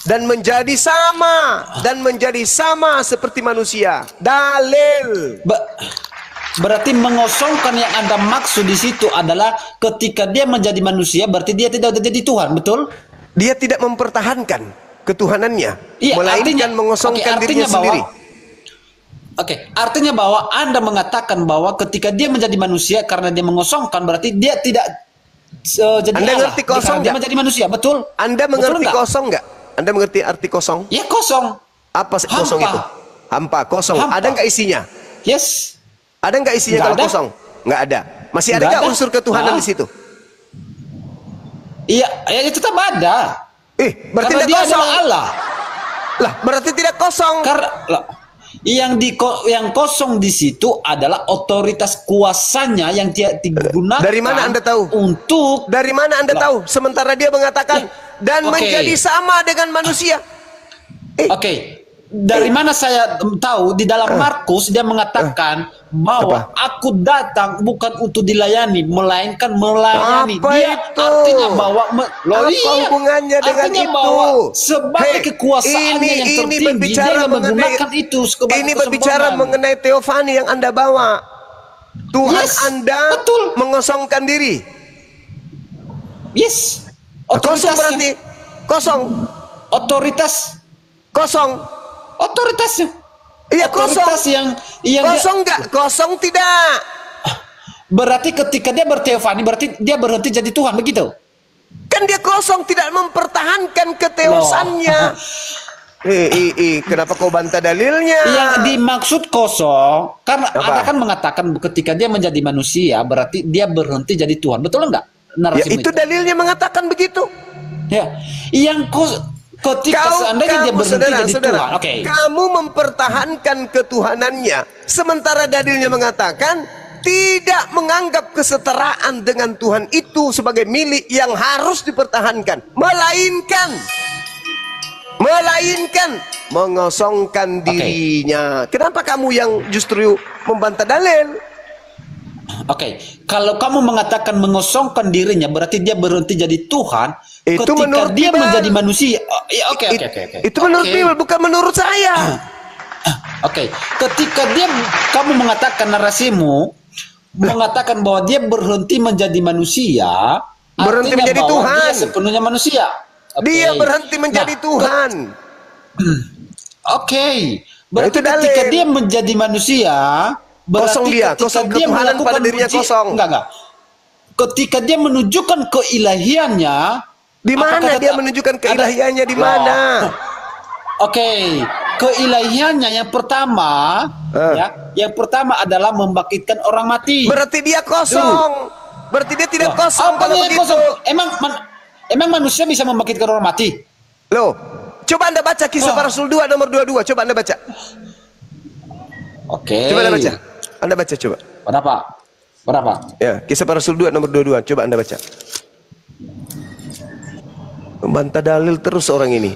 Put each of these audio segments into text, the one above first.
dan menjadi sama seperti manusia. Dalil. Berarti mengosongkan yang Anda maksud di situ adalah ketika dia menjadi manusia berarti dia tidak jadi Tuhan, betul? Dia tidak mempertahankan ketuhanannya, iya, melainkan mengosongkan dirinya sendiri. Artinya bahwa Anda mengatakan bahwa ketika dia menjadi manusia karena dia mengosongkan berarti dia tidak jadi Anda Allah. Ngerti kosong dia menjadi manusia, betul? Anda mengerti kosong nggak? Anda mengerti arti kosong? Ya, kosong. Apa kosong itu? Hampa, kosong. Hampa. Ada nggak isinya? Yes. Ada nggak isinya kalau kosong? Nggak ada. Masih ada nggak unsur ketuhanan di situ? Iya, ya tetap ada. Berarti karena tidak dia kosong. adalah Allah. Lah, berarti tidak kosong. Karena yang kosong di situ adalah otoritas kuasanya yang tidak digunakan. Dari mana Anda tahu? Dari mana Anda tahu? Sementara dia mengatakan dan menjadi sama dengan manusia. Dari mana saya tahu? Di dalam Markus dia mengatakan bahwa aku datang bukan untuk dilayani, melainkan melayani. Apa dia itu? Artinya bahwa hubungannya dengan itu? Bahwa sebagai kekuasaannya yang tertinggi dia menggunakan itu. Ini berbicara mengenai teofani yang Anda bawa. Tuhan Anda mengosongkan diri. Yes. Kosong berarti kosong. Otoritas kosong. Otoritasnya. Iya, kosong. Yang kosong nggak? Kosong tidak. Berarti ketika dia berteofani berarti dia berhenti jadi Tuhan, begitu? Kan dia kosong, tidak mempertahankan keteosannya. Kenapa kau bantah dalilnya? Yang dimaksud kosong karena Anda kan mengatakan ketika dia menjadi manusia berarti dia berhenti jadi Tuhan, betul enggak? Ya, itu dalilnya mengatakan begitu. Ya, yang ketika seandainya dia berhenti jadi Tuhan, kamu mempertahankan ketuhanannya, sementara dalilnya mengatakan tidak menganggap kesetaraan dengan Tuhan itu sebagai milik yang harus dipertahankan, melainkan mengosongkan dirinya. Kenapa kamu yang justru membantah dalil? Kalau kamu mengatakan mengosongkan dirinya berarti dia berhenti jadi Tuhan. Itu ketika dia menjadi manusia. Itu menurut Bible, bukan menurut saya. Ketika kamu mengatakan narasimu mengatakan bahwa dia berhenti menjadi manusia, berhenti menjadi Tuhan. Dia sepenuhnya manusia. Dia berhenti menjadi Tuhan. Berarti ketika dia menjadi manusia, kosong dia, kosong ketuhanan pada dirinya kosong. Enggak. Ketika dia menunjukkan keilahiannya, di mana dia menunjukkan keilahiannya di mana? Keilahiannya yang pertama, yang pertama adalah membangkitkan orang mati. Berarti dia kosong. Berarti dia tidak kosong kalau begitu. Emang manusia bisa membangkitkan orang mati? Loh, coba Anda baca Kisah Para Rasul 2 nomor 22. Coba Anda baca. Coba Anda baca. Anda baca coba. Berapa? Ya, Kisah Para Rasul 2 nomor 22. Coba Anda baca. Membantah dalil terus orang ini.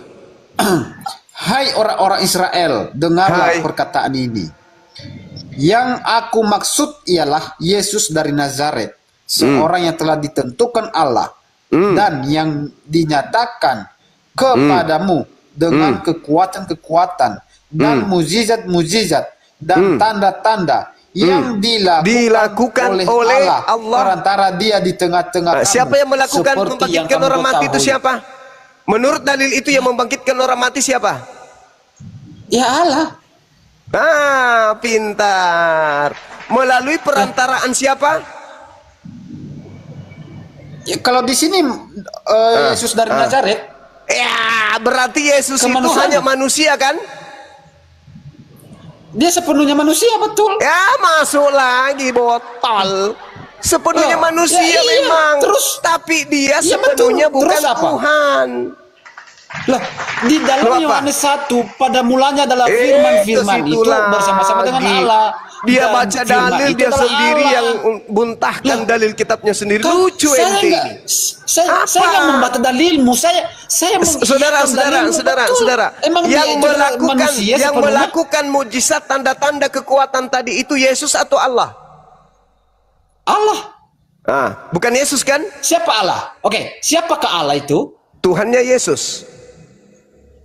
Hai orang-orang Israel, dengarlah perkataan ini. Yang aku maksud ialah Yesus dari Nazaret, seorang yang telah ditentukan Allah dan yang dinyatakan kepadamu dengan kekuatan-kekuatan dan mukjizat-mukjizat dan tanda-tanda yang dilakukan oleh Allah perantara dia di tengah-tengah kamu. Siapa yang melakukan membangkitkan orang mati itu siapa? Menurut dalil itu yang membangkitkan orang mati siapa? Ya Allah. Pintar. Melalui perantaraan siapa? Ya, kalau di sini Yesus dari Nazaret. Ya, berarti Yesus itu hanya manusia kan? Dia sepenuhnya manusia, betul. Ya, masuk lagi botol. Sepenuhnya manusia memang. Tapi dia sepenuhnya bukan Tuhan. Lah, di dalam Yohanes 1 pada mulanya adalah firman-firman itu bersama-sama dengan Allah. Dia baca dalil dia sendiri yang buntahkan dalil kitabnya sendiri. Lucu ente ini. Saya nggak membantah dalilmu. Saya saudara, yang melakukan mujizat tanda-tanda kekuatan tadi itu Yesus atau Allah? Allah. Bukan Yesus kan? Siapa Allah? Siapakah Allah itu? Tuhannya Yesus.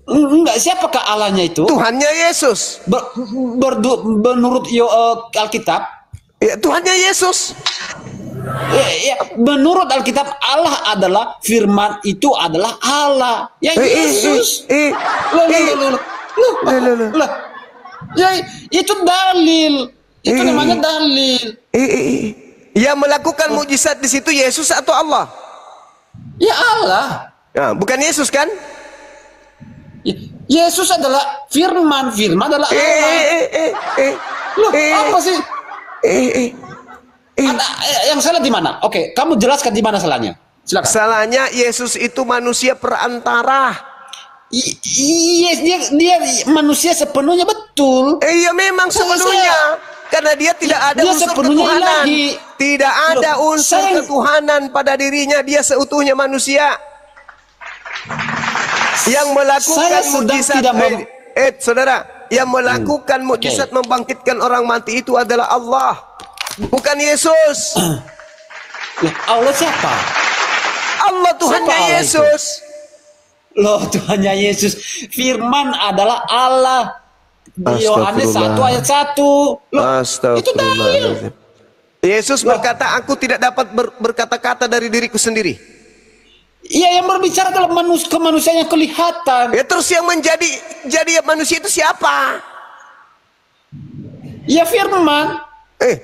Enggak, siapakah Allahnya itu? Tuhannya Yesus. Menurut Alkitab, Ya, Tuhannya Yesus. menurut Alkitab Allah adalah firman itu adalah Allah. Ya Yesus. Loh. Ya itu dalil. Itu namanya dalil. Yang melakukan mujizat di situ Yesus atau Allah? Ya Allah. Nah, bukan Yesus kan? Yesus adalah firman adalah Allah. Loh, apa sih? Ada, yang salah di mana? Oke, kamu jelaskan di mana salahnya. Silakan. Salahnya Yesus itu manusia perantara. Yes, dia manusia sepenuhnya, betul. Iya memang sepenuhnya. Karena dia tidak ada Dia unsur sepenuhnya ketuhanan. ilahi. Tidak ada unsur ketuhanan pada dirinya. Dia seutuhnya manusia. Yang melakukan mujizat, saudara, yang melakukan mujizat membangkitkan orang mati itu adalah Allah, bukan Yesus. Allah siapa? Allah Tuhannya Allah Yesus. Loh, Tuhannya Yesus. Firman adalah Allah. Di Yohanes 1 ayat 1. Loh, itu dalil. Yesus berkata, aku tidak dapat berkata-kata dari diriku sendiri. Iya, yang berbicara adalah kemanusiaan yang kelihatan. Ya, terus yang jadi manusia itu siapa? Ya, firman.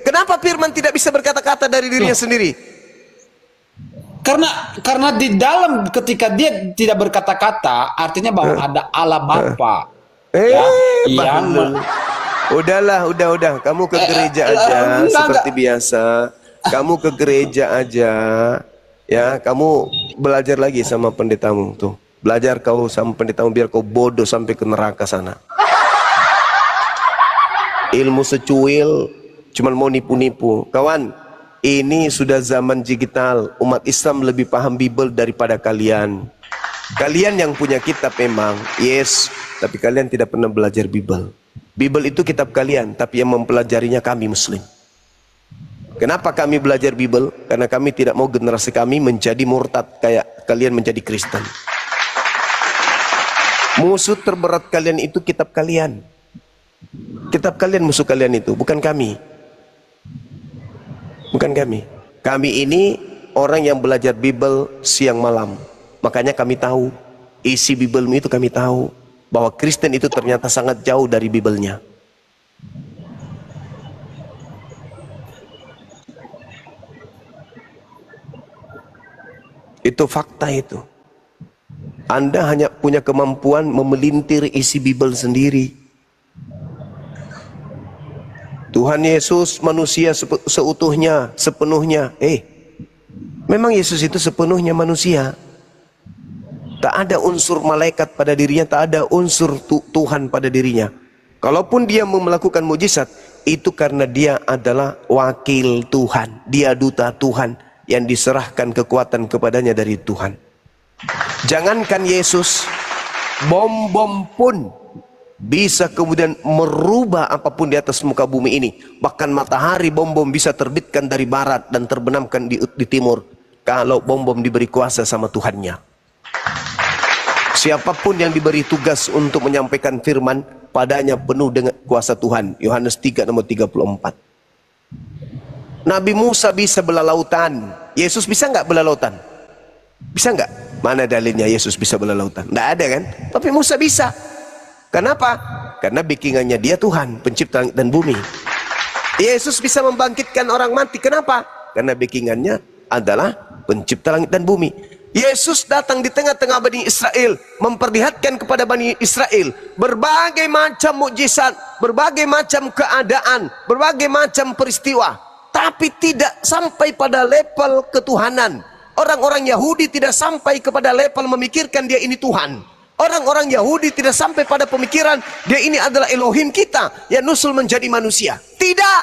Kenapa firman tidak bisa berkata-kata dari dirinya sendiri? Karena di dalam ketika dia tidak berkata-kata, artinya bahwa ada Allah Bapa. Udah. Kamu ke gereja aja seperti biasa. Kamu ke gereja aja. Ya, kamu belajar lagi sama pendetamu tuh. Belajar kau sama pendetamu biar kau bodoh sampai ke neraka sana. Ilmu secuil, cuman mau nipu-nipu. Kawan, ini sudah zaman digital. Umat Islam lebih paham Bible daripada kalian. Kalian yang punya kitab memang, yes, tapi kalian tidak pernah belajar Bible. Bible itu kitab kalian, tapi yang mempelajarinya kami Muslim. Kenapa kami belajar Bible? Karena kami tidak mau generasi kami menjadi murtad kayak kalian menjadi Kristen. Musuh terberat kalian itu kitab kalian. Kitab kalian musuh kalian itu, bukan kami. Bukan kami. Kami ini orang yang belajar Bible siang malam. Makanya kami tahu isi Bible itu, kami tahu bahwa Kristen itu ternyata sangat jauh dari Bible-nya. Itu fakta itu. Anda hanya punya kemampuan memelintir isi Bible sendiri. Tuhan Yesus manusia seutuhnya, sepenuhnya. Memang Yesus itu sepenuhnya manusia. Tak ada unsur malaikat pada dirinya, tak ada unsur Tuhan pada dirinya. Kalaupun dia melakukan mujizat, itu karena dia adalah wakil Tuhan. Dia duta Tuhan yang diserahkan kekuatan kepadanya dari Tuhan. Jangankan Yesus, bom-bom pun bisa kemudian merubah apapun di atas muka bumi ini. Bahkan matahari bom-bom bisa terbitkan dari barat dan terbenamkan di timur, kalau bom-bom diberi kuasa sama Tuhannya. Siapapun yang diberi tugas untuk menyampaikan firman, padanya penuh dengan kuasa Tuhan. Yohanes 3 nomor 34. Nabi Musa bisa belah lautan. Yesus bisa nggak belah lautan? Bisa nggak? Mana dalilnya Yesus bisa belah lautan? Nggak ada kan? Tapi Musa bisa. Kenapa? Karena backingannya dia Tuhan, pencipta langit dan bumi. Yesus bisa membangkitkan orang mati. Kenapa? Karena backingannya adalah pencipta langit dan bumi. Yesus datang di tengah-tengah Bani Israel, memperlihatkan kepada Bani Israel berbagai macam mukjizat, berbagai macam keadaan, berbagai macam peristiwa. Tapi tidak sampai pada level ketuhanan. Orang-orang Yahudi tidak sampai kepada level memikirkan dia ini Tuhan. Orang-orang Yahudi tidak sampai pada pemikiran dia ini adalah Elohim kita yang nusul menjadi manusia. Tidak.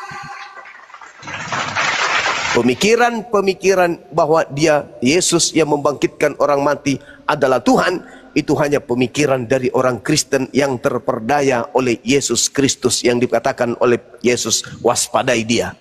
Pemikiran bahwa dia Yesus yang membangkitkan orang mati adalah Tuhan, itu hanya pemikiran dari orang Kristen yang terperdaya oleh Yesus Kristus, yang dikatakan oleh Yesus, waspadai dia.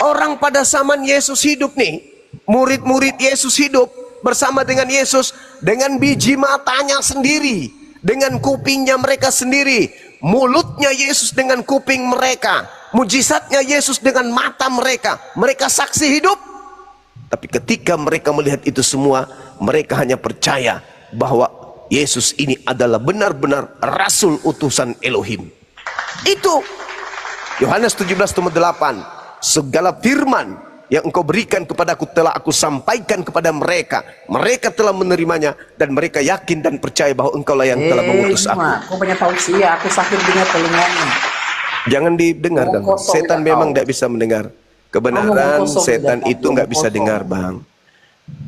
Orang pada zaman Yesus hidup nih, murid-murid Yesus hidup, bersama dengan Yesus dengan biji matanya sendiri, dengan kupingnya mereka sendiri, mulutnya Yesus dengan kuping mereka, mujizatnya Yesus dengan mata mereka. Mereka saksi hidup. Tapi ketika mereka melihat itu semua, mereka hanya percaya bahwa Yesus ini adalah benar-benar Rasul utusan Elohim. Itu Yohanes 17:8. Segala firman yang engkau berikan kepadaku telah aku sampaikan kepada mereka. Mereka telah menerimanya dan mereka yakin dan percaya bahwa engkaulah yang telah mengutus aku. Kau banyak tahu sih ya, aku sakit dengar telinganya. Jangan didengarkan. Setan memang tidak bisa mendengar. Kebenaran setan itu nggak bisa dengar, Bang.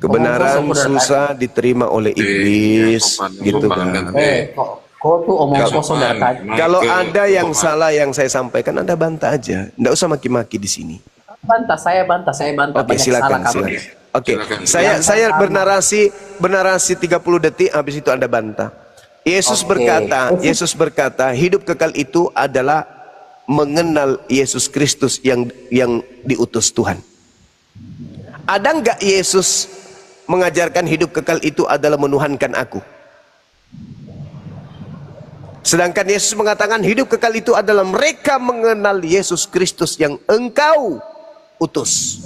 Kebenaran susah diterima oleh iblis, gitu kan. Kau tuh omong kosong dari tadi. Kalau ada yang salah yang saya sampaikan, Anda bantah aja. Nggak usah maki-maki di sini. Saya bantah. Oke, silakan. Oke, saya bernarasi 30 detik, habis itu Anda bantah. Yesus berkata, hidup kekal itu adalah mengenal Yesus Kristus yang diutus Tuhan. Ada nggak Yesus mengajarkan hidup kekal itu adalah menuhankan aku? Sedangkan Yesus mengatakan hidup kekal itu adalah mereka mengenal Yesus Kristus yang engkau utus.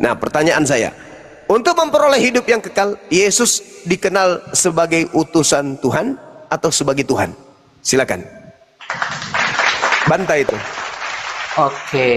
Nah, pertanyaan saya, untuk memperoleh hidup yang kekal, Yesus dikenal sebagai utusan Tuhan atau sebagai Tuhan? Silakan. Bantah itu. Oke.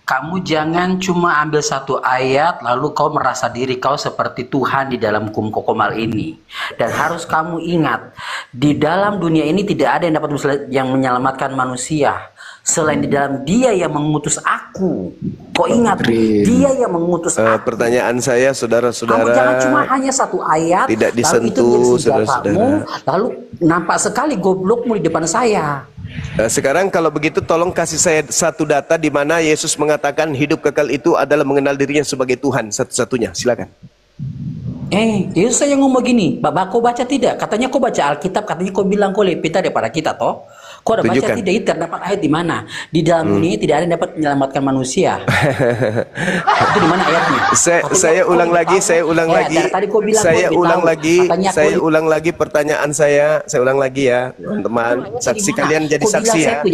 Kamu jangan cuma ambil satu ayat lalu kau merasa diri kau seperti Tuhan di dalam hukum kokomal ini. Dan harus kamu ingat, di dalam dunia ini tidak ada yang dapat menyelamatkan manusia selain di dalam Dia yang mengutus aku. Kau ingat, Dia yang mengutus aku. Pertanyaan saya, saudara-saudara, kamu jangan cuma hanya satu ayat tidak lalu itu disentuh, menjadi saudara-saudara. senjatamu, lalu nampak sekali goblokmu di depan saya. Sekarang kalau begitu tolong kasih saya satu data di mana Yesus mengatakan hidup kekal itu adalah mengenal dirinya sebagai Tuhan satu-satunya. Silakan. Yesus saya ngomong begini, Bapak kau baca tidak? Katanya kau baca Alkitab, katanya kau bilang kau lebih pintar daripada kita toh. Kau ada baca tidak? Itu terdapat ayat di mana? Di dalam dunia tidak ada yang dapat menyelamatkan manusia. Itu di mana ayatnya? Saya ulang lagi pertanyaan saya. Saya ulang lagi ya, teman-teman. Saksi kalian jadi saksi ya.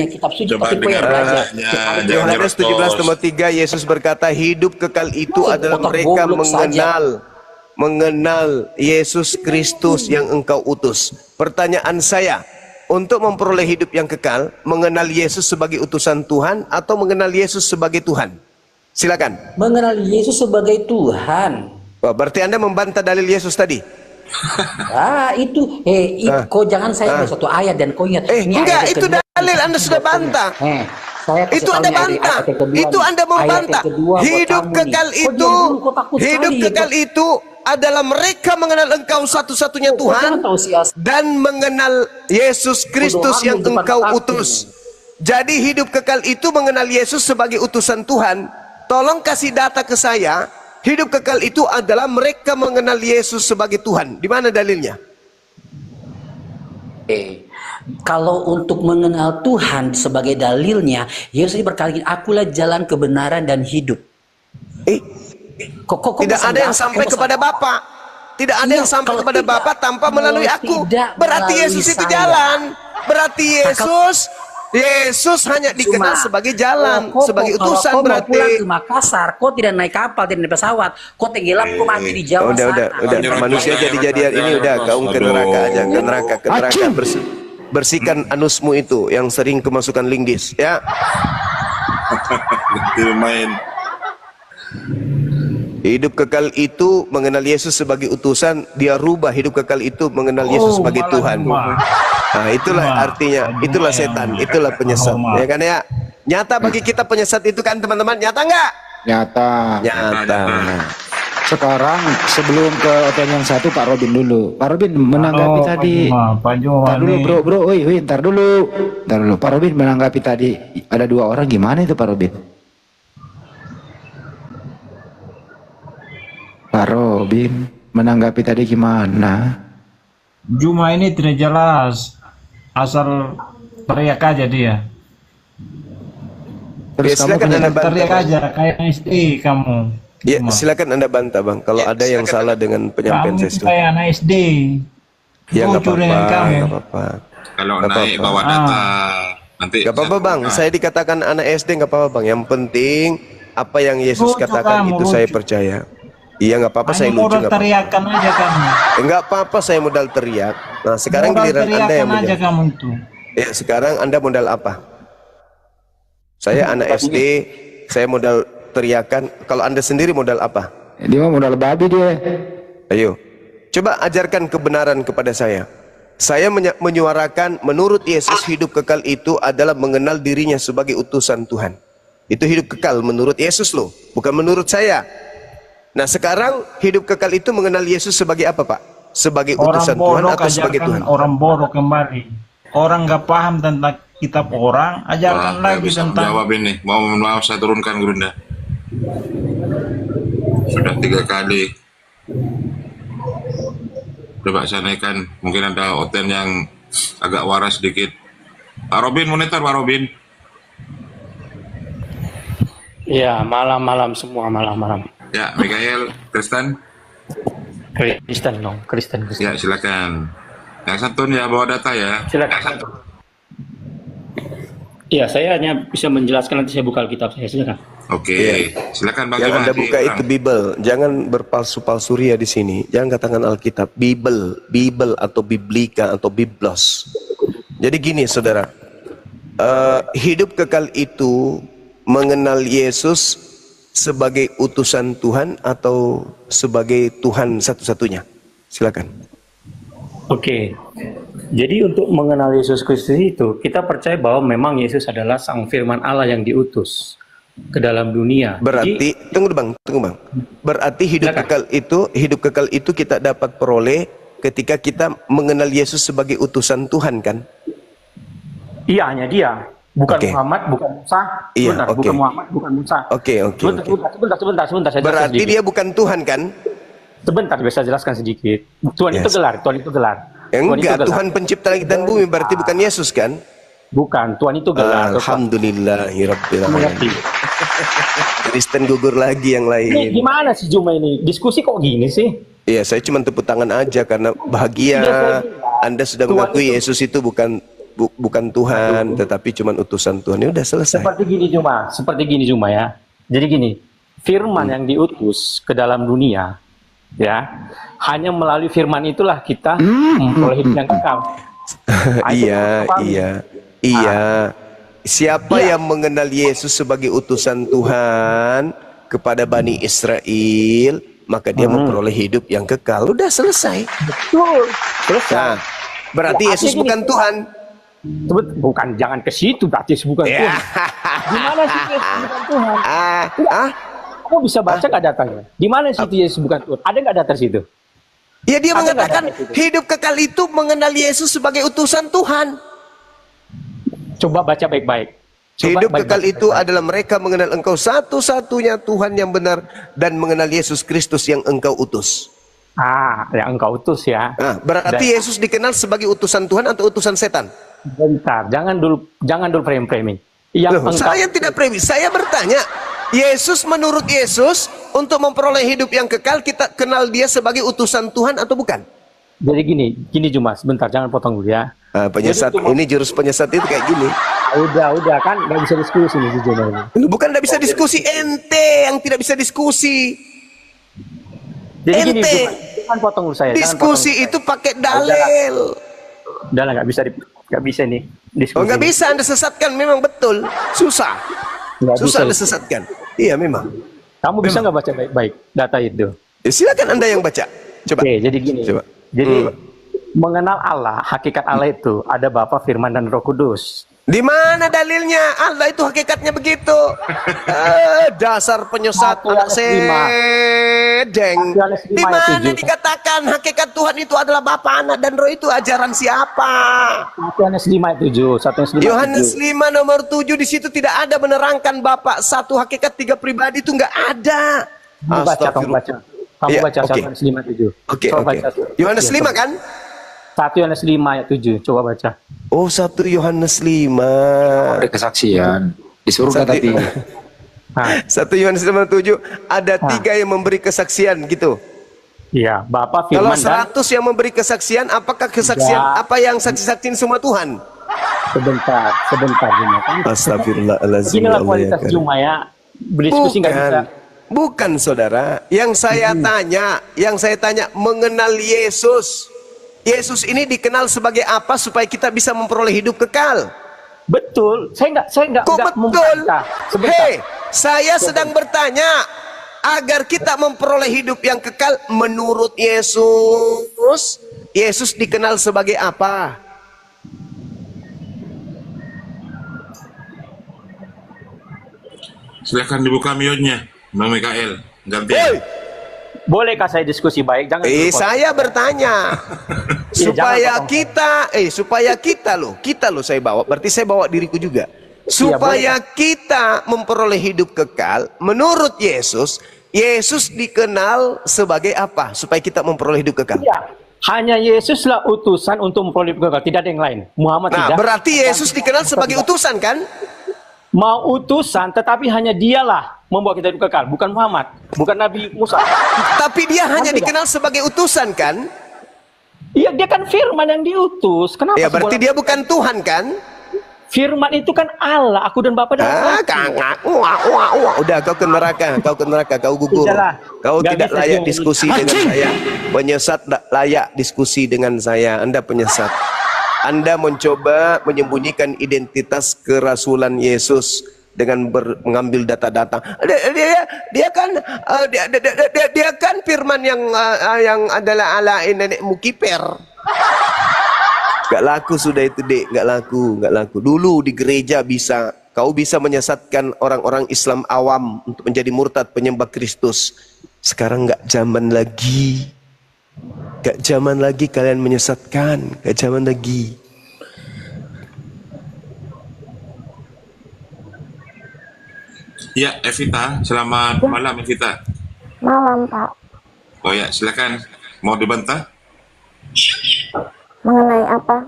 Yohanes 17:3 Yesus berkata hidup kekal itu adalah mereka mengenal Yesus Kristus yang engkau utus. Pertanyaan saya, untuk memperoleh hidup yang kekal, mengenal Yesus sebagai utusan Tuhan atau mengenal Yesus sebagai Tuhan? Silakan. Mengenal Yesus sebagai Tuhan. Berarti Anda membantah dalil Yesus tadi? Kau jangan saya ambil satu ayat dan kau ingat. Enggak, itu dalil Anda sudah bantah. Itu Anda bantah. Itu Anda membantah. Hidup kekal itu adalah mereka mengenal engkau satu-satunya Tuhan dan mengenal Yesus Kristus yang engkau utus. Jadi hidup kekal itu mengenal Yesus sebagai utusan Tuhan. Tolong kasih data ke saya. Hidup kekal itu adalah mereka mengenal Yesus sebagai Tuhan. Di mana dalilnya? Kalau untuk mengenal Tuhan sebagai dalilnya, Yesus berkata, akulah jalan kebenaran dan hidup. Tidak ada yang sampai kepada Bapa. Tidak ada yang sampai kepada Bapa tanpa melalui aku. Berarti Yesus itu jalan. Berarti Yesus hanya dikenal sebagai jalan, sebagai utusan. Berarti pulang ke Makassar, kau tidak naik kapal, tidak naik pesawat, kau tenggelam, kau mati di Jawa sana. Udah. Manusia jadi-jadian ini udah, kau ke neraka aja, ke neraka. Bersihkan anusmu itu yang sering kemasukan linggis, ya. Main. Hidup kekal itu mengenal Yesus sebagai utusan, dia rubah hidup kekal itu mengenal Yesus sebagai Tuhan. Nah, itulah artinya, itulah setan, itulah penyesat. Ya kan ya? Nyata bagi kita penyesat itu kan teman-teman, nyata nggak? Nyata. Sekarang sebelum ke pertanyaan yang satu, Pak Robin dulu. Pak Robin menanggapi tadi. Ntar dulu bro, ntar dulu. Pak Robin menanggapi tadi ada dua orang, gimana itu Pak Robin? Pak Robin menanggapi tadi gimana? Juma ini tidak jelas, asal teriak aja dia. Terus kamu kan teriak aja kayak istri kamu. Ya, silakan Anda bantah, Bang. Kalau ada yang salah dengan penyampaian Kamu saya, itu silakan. kayak anak SD. Ya nggak Lucu dengan apa-apa, kamu. nggak apa-apa. Kalau Nggak naik apa-apa. bawa data nanti Nggak apa-apa, Bang. Saya dikatakan anak SD nggak apa-apa, Bang. Yang penting apa yang Yesus Lucu katakan kamu, itu saya lucu. percaya. Iya nggak apa-apa, saya Hanya lucu modal nggak apa-apa. teriakan aja kamu. Nggak apa-apa, saya modal teriak. Nah sekarang Modal giliran Anda yang teriakan aja menjawab. kamu itu. Ya sekarang Anda modal apa? Saya anak SD, saya modal teriakan. Kalau Anda sendiri modal apa? Dia mah modal babi dia. Ayo, coba ajarkan kebenaran kepada saya. Saya menyuarakan menurut Yesus hidup kekal itu adalah mengenal dirinya sebagai utusan Tuhan. Itu hidup kekal menurut Yesus loh, bukan menurut saya. Nah sekarang hidup kekal itu mengenal Yesus sebagai apa, Pak? Sebagai utusan Tuhan atau sebagai Tuhan? Orang bodoh kembali. Orang nggak paham tentang kitab orang, ajarkan Wah, lagi bisa tentang menjawab ini. Mau saya turunkan Gurunda. Sudah 3 kali. Coba saya naikkan. Mungkin ada Oten yang agak waras sedikit. Pak Robin, monitor Pak Robin. Ya, malam-malam semua, malam-malam. Ya, Mikael, Kristen. Kristen dong, Kristen. Ya, silakan. Yang satu ya bawa data ya. Silakan. Iya, saya hanya bisa menjelaskan, nanti saya buka Alkitab saya, silakan. Oke, silakan Bang Yang Juma. Anda buka itu Bible, jangan berpalsu-palsu ria di sini. Jangan katakan Alkitab, Bible atau Biblika atau Biblos. Jadi gini, saudara, hidup kekal itu mengenal Yesus sebagai utusan Tuhan atau sebagai Tuhan satu-satunya. Silakan. Oke. Jadi untuk mengenal Yesus Kristus itu, kita percaya bahwa memang Yesus adalah Sang Firman Allah yang diutus ke dalam dunia. Berarti, tunggu Bang. Berarti hidup kekal itu kita dapat peroleh ketika kita mengenal Yesus sebagai utusan Tuhan, kan? Iya, hanya dia. Bukan Oke. Muhammad, bukan Musa. Iya, Sebentar, oke. bukan Muhammad, bukan Musa. Oke. Sebentar. Saya jelaskan Berarti sedikit. dia bukan Tuhan, kan? Sebentar, bisa jelaskan sedikit. Tuhan itu Yes. gelar, Tuhan itu gelar. Enggak, Tuhan pencipta langit dan bumi, berarti bukan Yesus, kan? Bukan, Tuhan itu gelar. Alhamdulillahirabbil Mengerti. alamin. Kristen gugur lagi yang Ini lain. gimana sih Juma ini? Diskusi kok gini sih? Iya, saya cuma tepuk tangan aja karena bahagia Anda sudah Tuhan mengakui itu- Yesus itu bukan Tuhan, tetapi cuma utusan Tuhan. Ya udah selesai. Seperti gini Juma ya. Jadi gini, firman yang diutus ke dalam dunia, ya, hanya melalui firman itulah kita memperoleh hidup yang kekal. Iya. Siapa yang mengenal Yesus sebagai utusan Tuhan kepada Bani Israel, maka dia memperoleh hidup yang kekal. Udah selesai. Betul. Selesai. Nah, berarti Ya, Yesus artinya bukan gini. Tuhan. Bukan, jangan ke situ, berarti Yesus bukan Ya. Tuhan. Gimana sih Yesus bukan Tuhan? Ah, Kamu bisa baca nggak datanya? Di mana sih Yesus bukan Tuhan? Ada nggak data situ? ya dia Ada mengatakan nggak data itu? hidup kekal itu mengenal Yesus sebagai utusan Tuhan. Coba baca baik-baik. Coba Hidup baik-baik, kekal itu baik-baik. adalah mereka mengenal Engkau satu-satunya Tuhan yang benar dan mengenal Yesus Kristus yang Engkau utus. Yang engkau utus ya. Nah, berarti Dan- Yesus dikenal sebagai utusan Tuhan atau utusan setan? Bentar, jangan dulu frame-framing. Loh, saya tidak premis, saya bertanya. Yesus menurut Yesus untuk memperoleh hidup yang kekal kita kenal dia sebagai utusan Tuhan atau bukan? Jadi gini Juma, sebentar, jangan potong dulu ya. Penyesat Jadi cuma- ini jurus penyesat itu kayak gini. Udah kan nggak bisa diskusi nih si Juma ini. Bukan tidak bisa diskusi, ente yang tidak bisa diskusi. Jadi gini Ente. Juma, jangan potong dulu saya. Diskusi itu pakai dalil. Udah lah, nggak bisa nih diskusi. Oh nggak bisa, Anda sesatkan memang betul. Susah. Nggak Susah bisa. Anda sesatkan. Iya memang. Kamu bisa nggak baca baik-baik data itu? Ya, silakan Anda yang baca. Coba. Oke, jadi gini. Coba. Jadi mengenal Allah, hakikat Allah itu ada Bapa, Firman, dan Roh Kudus. Di mana dalilnya? Allah itu hakikatnya begitu. Dasar penyesat Satu anak Yohanes 5. sedeng. Satu Yohanes 5 Di ayat mana 7. dikatakan hakikat Tuhan itu adalah Bapa, Anak, dan Roh itu ajaran siapa? 1 Yohanes 5 ayat 7. 1 Yohanes 5 ayat Yohanes 7. 5 nomor 7 di situ tidak ada menerangkan Bapa satu hakikat tiga pribadi itu nggak ada. Kamu baca. Kamu Iya, baca 1 oke. Yohanes 5 ayat 7. Oke, Coba oke. baca. Yohanes Ya, 5 coba. kan? 1 Yohanes 5 ayat 7. Coba baca. Oh, 1 Yohanes 5. Ada kesaksian. Disuruh Satu- tadi. Nah, 1 Yohanes 5:7 ada 3 yang memberi kesaksian gitu. iya, Bapa, Kalau Firman, dan 100 yang memberi kesaksian, apakah kesaksian Ya. apa yang saksi-saksiin semua Tuhan? sebentar Juma kan. Astagfirullahaladzim. Beginilah kualitas Juma ya. Berdiskusi nggak bisa. Bukan saudara. Yang saya tanya mengenal Yesus. Yesus ini dikenal sebagai apa supaya kita bisa memperoleh hidup kekal? Betul. Saya nggak Kok betul? membantah. Sebentar. Hei, saya sedang bertanya agar kita memperoleh hidup yang kekal menurut Yesus. Yesus dikenal sebagai apa? Silakan dibuka mute-nya, Bang Mikael. Gantian. Hei, Bolehkah saya diskusi baik? Jangan dulu, Pak. saya bertanya supaya kita loh saya bawa, berarti saya bawa diriku juga. Supaya kita memperoleh hidup kekal menurut Yesus. Yesus dikenal sebagai apa supaya kita memperoleh hidup kekal? Iya. Hanya Yesuslah utusan untuk memperoleh hidup kekal, tidak ada yang lain. Muhammad Nah, tidak. berarti Yesus dikenal sebagai utusan kan? Mau utusan, tetapi hanya dialah membawa kita hidup kekal, bukan Muhammad, bukan Nabi Musa. Tapi dia hanya Tidak. dikenal sebagai utusan kan? Iya, dia kan Firman yang diutus. Kenapa? Ya berarti dia bukan Tuhan kan? Firman itu kan Allah, aku dan Bapa dan Udah kau ke neraka, kau gugur. Sudahlah. Kau Gak tidak bisa layak juga. diskusi dengan saya. Penyesat tidak layak diskusi dengan saya. Anda penyesat. Anda mencoba menyembunyikan identitas kerasulan Yesus dengan mengambil data-data. Dia kan firman yang adalah ala nenekmu kiper. Gak laku sudah itu, Dek. Gak laku. Dulu di gereja bisa. Kau bisa menyesatkan orang-orang Islam awam untuk menjadi murtad penyembah Kristus. Sekarang gak zaman lagi. Gak zaman lagi kalian menyesatkan. Gak zaman lagi. Ya, Evita. Selamat malam, Evita. Malam, Pak. Oh ya, silakan. Mau dibantah? Mengenai apa?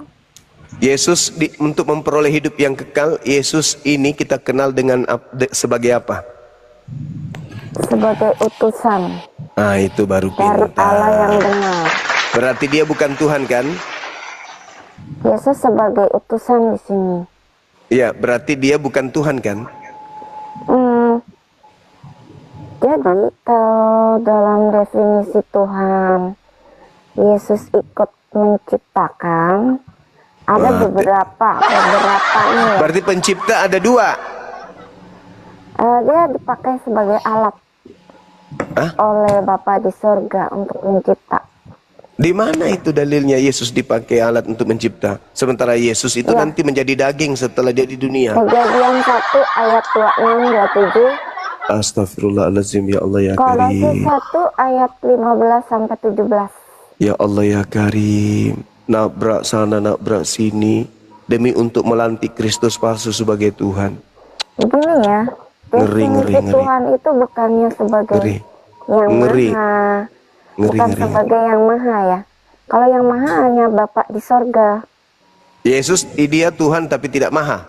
Yesus untuk memperoleh hidup yang kekal, Yesus ini kita kenal dengan sebagai apa? Sebagai utusan Ah, itu baru dari pintar. Allah yang benar. Berarti dia bukan Tuhan kan? Yesus sebagai utusan di sini. Iya, berarti dia bukan Tuhan kan? Jadi kalau dalam definisi Tuhan, Yesus ikut menciptakan. Ada beberapa nih. Berarti pencipta ada 2. Dia dipakai sebagai alat oleh Bapa di surga untuk mencipta. Di mana itu dalilnya Yesus dipakai alat untuk mencipta? Sementara Yesus itu nanti menjadi daging setelah dia di dunia. Kejadian 1 ayat 26-27. Astagfirullahaladzim, ya Allah ya Kolose Karim. 1 ayat 15-17. Ya Allah ya Karim. Nabrak sana, nabrak sini. Demi untuk melantik Kristus palsu sebagai Tuhan. Begini ya, definisi Tuhan itu bukannya sebagai yang maha. Bukan sebagai yang maha ya. Kalau yang maha hanya Bapa di sorga. Yesus dia Tuhan tapi tidak maha.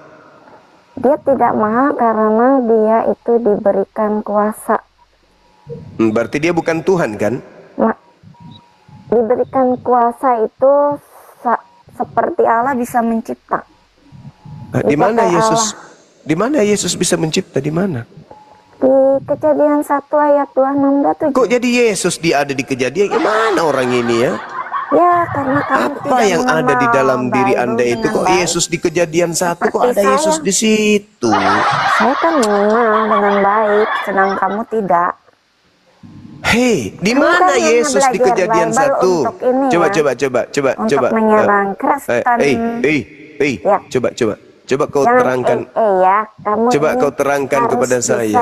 Dia tidak maha karena dia itu diberikan kuasa. Berarti dia bukan Tuhan kan? Diberikan kuasa itu seperti Allah bisa mencipta. Di mana Yesus? Di mana Yesus bisa mencipta? Di mana? Di Kejadian 1 ayat 26-27. Kok jadi Yesus dia ada di kejadian? Gimana orang ini ya? Ya, karena kamu Apa yang ada di dalam diri Anda itu? Kok Yesus di Kejadian 1? Kok ada Yesus di situ? Saya kan mengenal dengan baik, sedang kamu tidak. Hei, di mana Yesus di Kejadian 1? Coba. Menyerang Kristen. Coba kau terangkan. Coba kau terangkan kepada saya.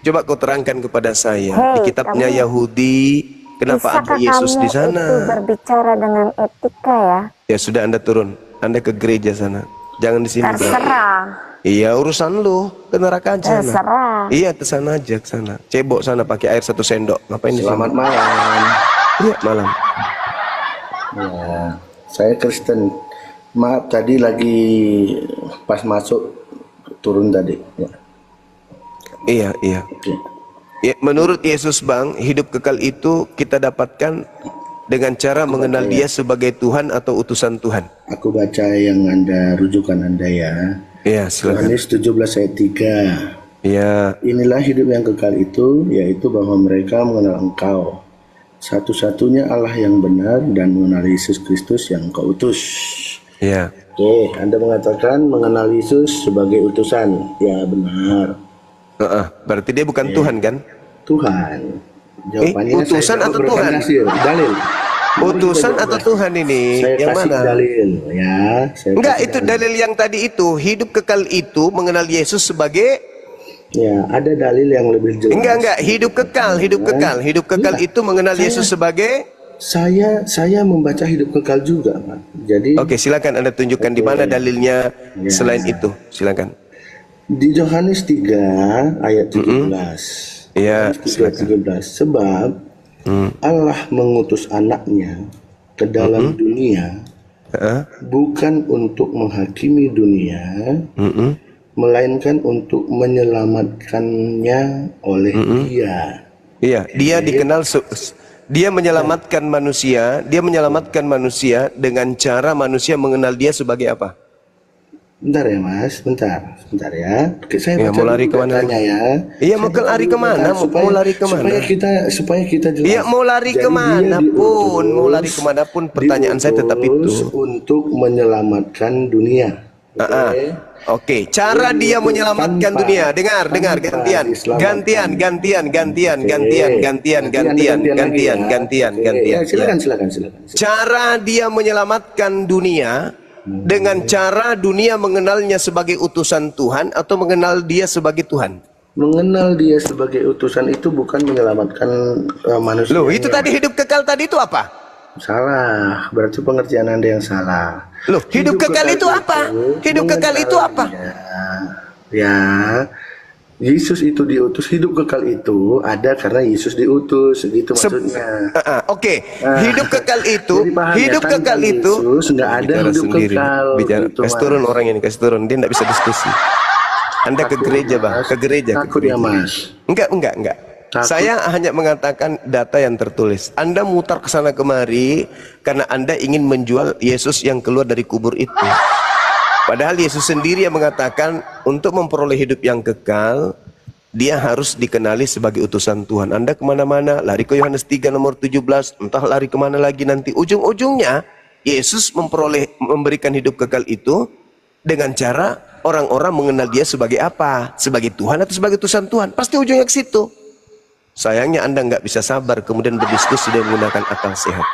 Coba kau terangkan kepada saya. Di kitabnya Yahudi, kenapa ada Yesus di sana? Itu berbicara dengan etika ya. Ya sudah, Anda turun. Anda ke gereja sana. Jangan di sini. Terserah. Iya, urusan lu. Ke neraka aja. Terserah. Iya, ke sana aja, ke sana. Cebok sana pakai air 1 sendok. Ngapain di Selamat sana? malam. Iya, malam. Ya, saya Kristen. Maaf tadi lagi pas masuk turun tadi. Ya. Iya, iya. Oke. Ya, menurut Yesus Bang, hidup kekal itu kita dapatkan dengan cara mengenal Dia sebagai Tuhan atau utusan Tuhan. Aku baca yang Anda, rujukan Anda ya. Iya, silakan. Yohanes 17 ayat 3. Iya. Inilah hidup yang kekal itu, yaitu bahwa mereka mengenal Engkau, satu-satunya Allah yang benar, dan mengenal Yesus Kristus yang Engkau utus. Iya. Oke, Anda mengatakan mengenal Yesus sebagai utusan. Ya, benar. Berarti dia bukan Tuhan kan? Tuhan. Jawabannya utusan saya atau Tuhan? Dalil. Utusan atau Tuhan ini? Saya yang kasih mana? dalil ya. Enggak, itu dalil yang tadi itu. Hidup kekal itu mengenal Yesus sebagai. Ya, ada dalil yang lebih jelas. Enggak. Hidup kekal. Hidup kekal itu mengenal Yesus sebagai. Saya membaca hidup kekal juga, Pak. Jadi. Oke, silakan Anda tunjukkan di mana dalilnya selain itu. Silakan. Di Yohanes 3 ayat 17. Iya, 17. Sebab Allah mengutus anaknya ke dalam dunia bukan untuk menghakimi dunia, melainkan untuk menyelamatkannya oleh Dia. Iya, dia dikenal dia menyelamatkan manusia, dengan cara manusia mengenal dia sebagai apa? Bentar ya Mas, bentar ya. Saya mau lari kemana? Ya. Iya, mau lari kemana? Mau lari kemana? Supaya kita jelas. Iya, mau lari kemana pun, pertanyaan saya tetap itu. Untuk menyelamatkan dunia. Oke, cara dia menyelamatkan dunia. Dengar, gantian. Silakan. Cara dia menyelamatkan dunia dengan cara dunia mengenalnya sebagai utusan Tuhan atau mengenal dia sebagai Tuhan. Mengenal dia sebagai utusan itu bukan menyelamatkan manusia. Loh, itu tadi hidup kekal tadi itu apa? Salah, berarti pengertian Anda yang salah. Loh, hidup kekal itu apa? Hidup kekal itu apa? Ya, Yesus itu diutus, hidup kekal itu ada karena Yesus diutus, gitu maksudnya. Oke, hidup kekal itu, Yesus nggak ada hidup kekal. Kasih turun orang ini, kasih turun, dia nggak bisa diskusi. Anda ke gereja Bang, ke gereja. Takut ya Mas? Enggak. Saya hanya mengatakan data yang tertulis. Anda mutar ke sana kemari karena Anda ingin menjual Yesus yang keluar dari kubur itu. Padahal Yesus sendiri yang mengatakan untuk memperoleh hidup yang kekal, dia harus dikenali sebagai utusan Tuhan. Anda kemana-mana, lari ke Yohanes 3 nomor 17, entah lari kemana lagi nanti. Ujung-ujungnya, Yesus memberikan hidup kekal itu dengan cara orang-orang mengenal dia sebagai apa? Sebagai Tuhan atau sebagai utusan Tuhan? Pasti ujungnya ke situ. Sayangnya Anda nggak bisa sabar kemudian berdiskusi dan menggunakan akal sehat.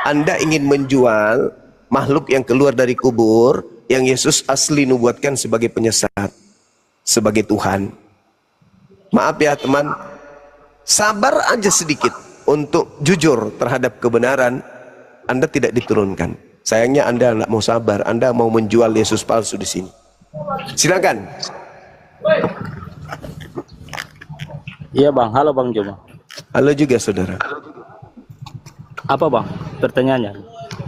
Anda ingin menjual makhluk yang keluar dari kubur, yang Yesus asli nubuatkan sebagai penyesat, sebagai Tuhan. Maaf ya teman, sabar aja sedikit untuk jujur terhadap kebenaran. Anda tidak diturunkan. Sayangnya Anda nggak mau sabar, Anda mau menjual Yesus palsu di sini. Silakan. Iya Bang, halo Bang Joma. Halo juga saudara. Apa Bang pertanyaannya?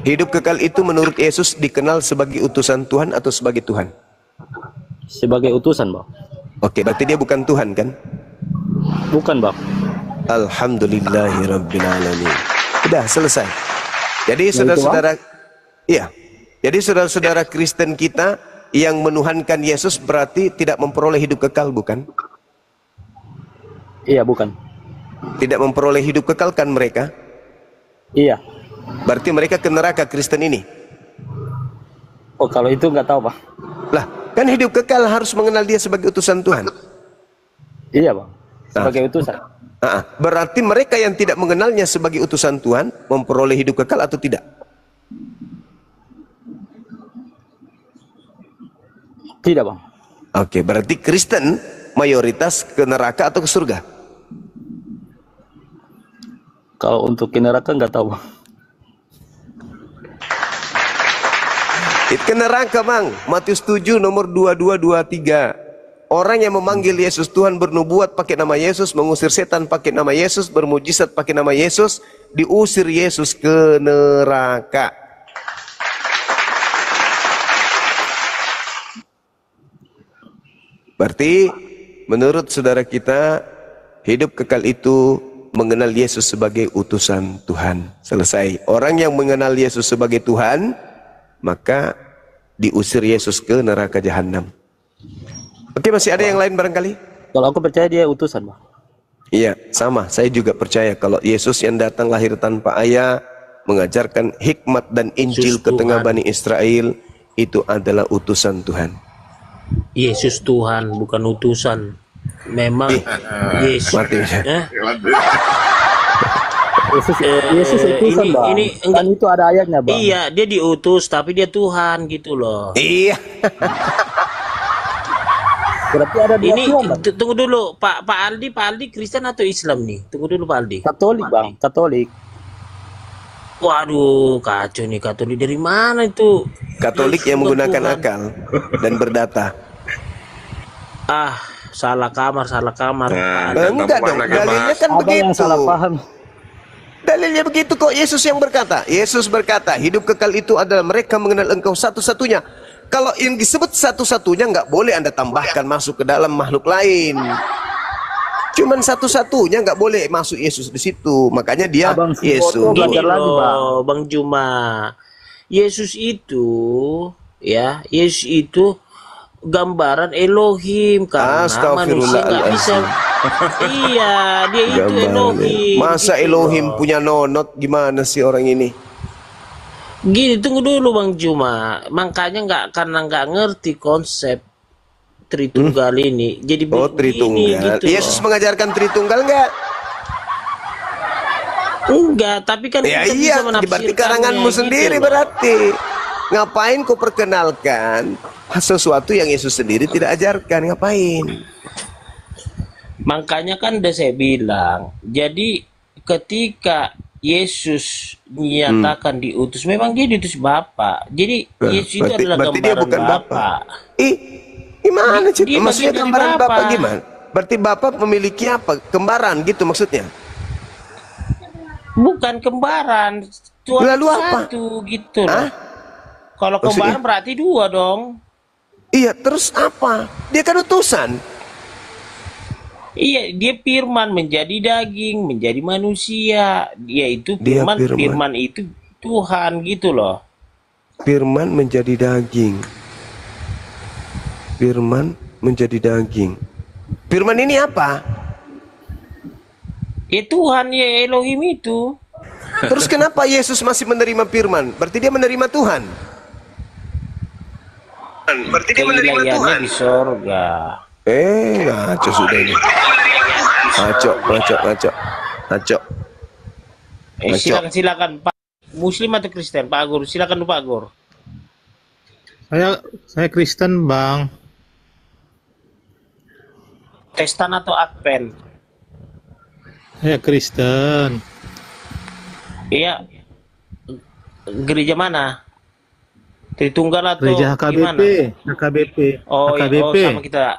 Hidup kekal itu menurut Yesus dikenal sebagai utusan Tuhan atau sebagai Tuhan? Sebagai utusan Bang. Oke, berarti dia bukan Tuhan kan? Bukan Bang. Alhamdulillahirrabbilalamin. Udah selesai. Jadi saudara-saudara, iya. Jadi saudara-saudara Kristen kita yang menuhankan Yesus berarti tidak memperoleh hidup kekal, bukan? Iya, bukan. Tidak memperoleh hidup kekal kan mereka? Iya. Berarti mereka ke neraka Kristen ini? Oh, kalau itu nggak tahu Pak. Lah, kan hidup kekal harus mengenal dia sebagai utusan Tuhan. Iya Bang, sebagai utusan. Berarti mereka yang tidak mengenalnya sebagai utusan Tuhan memperoleh hidup kekal atau tidak? Tidak Bang. Oke, berarti Kristen mayoritas ke neraka atau ke surga? Kalau untuk ke neraka nggak tahu Bang. Ke neraka Bang, Matius 7 nomor 22-23. Orang yang memanggil Yesus Tuhan, bernubuat pakai nama Yesus, mengusir setan pakai nama Yesus, bermujizat pakai nama Yesus, diusir Yesus ke neraka. Berarti menurut saudara kita, hidup kekal itu mengenal Yesus sebagai utusan Tuhan. Selesai. Orang yang mengenal Yesus sebagai Tuhan, maka diusir Yesus ke neraka jahanam. Oke, masih ada yang lain barangkali? Kalau aku percaya dia utusan, Bang. Iya, sama. Saya juga percaya kalau Yesus yang datang lahir tanpa ayah, mengajarkan hikmat dan Injil ke tengah Bani Israel, itu adalah utusan Tuhan. Yesus Tuhan, bukan utusan. Memang Yesus. Yesus utusan, Bang. Ini enggak, itu ada ayatnya, Bang. Iya, dia diutus tapi dia Tuhan gitu loh. Iya. Berarti ada dua Ini Tuhan, Bang. tunggu dulu, Pak Aldi Kristen atau Islam nih? Tunggu dulu Pak Aldi. Katolik, Bang. Katolik. Waduh, kacau nih, Katolik dari mana itu? Katolik yang menggunakan akal dan berdata. Ah, salah kamar. Enggak dong, dalilnya kan begitu. Dalilnya begitu kok. Yesus yang berkata. Yesus berkata, hidup kekal itu adalah mereka mengenal Engkau satu-satunya. Kalau yang disebut satu-satunya nggak boleh Anda tambahkan masuk ke dalam makhluk lain. Cuman satu-satunya, nggak boleh masuk Yesus di situ. Makanya dia Yesus. Gini loh, Bang Juma. Yesus itu, ya, Yesus itu gambaran Elohim karena manusia nggak bisa. Iya, dia itu Elohim. Masa gitu Elohim loh. punya nonot? Gimana sih orang ini? Gini, tunggu dulu Bang Juma. Makanya karena nggak ngerti konsep Tritunggal ini. Jadi Tritunggal. gitu Yesus loh. mengajarkan Tritunggal nggak? Enggak, tapi kan Ya kita iya, bisa menafsirkannya berarti karanganmu gitu sendiri loh. berarti. Ngapain kau perkenalkan sesuatu yang Yesus sendiri tidak ajarkan? Ngapain? Makanya kan udah saya bilang. Jadi ketika Yesus nyatakan diutus, memang dia diutus Bapa. Jadi Yesus itu adalah berarti dia gambaran bukan Bapa. Gimana sih? Dia Maksudnya bagian dari gambaran Bapa. Bapak gimana? Berarti Bapak memiliki apa? Kembaran gitu maksudnya? Bukan kembaran. Tuhan Lalu apa? satu gitu loh. Kalau Maksudnya? kembaran berarti dua dong. Iya, terus apa? Dia kan utusan. Iya, dia firman menjadi daging, menjadi manusia. Dia itu Dia firman, firman. firman itu Tuhan gitu loh. Firman menjadi daging. Firman menjadi daging. Firman ini apa? Ya Tuhan, ya Elohim itu. Terus kenapa Yesus masih menerima firman? Berarti dia menerima Tuhan. Berarti dia menerima Tuhan. Keilahiannya di sorga. Ngaco sudah ini. Ngaco. Silakan Pak. Muslim atau Kristen, Pak Agur? Silakan Pak Agur. Saya Kristen, Bang. Protestan atau Advent? Saya Kristen. Iya. Gereja mana? Tritunggal atau Gereja HKBP, gimana? HKBP. Oh, HKBP. sama kita.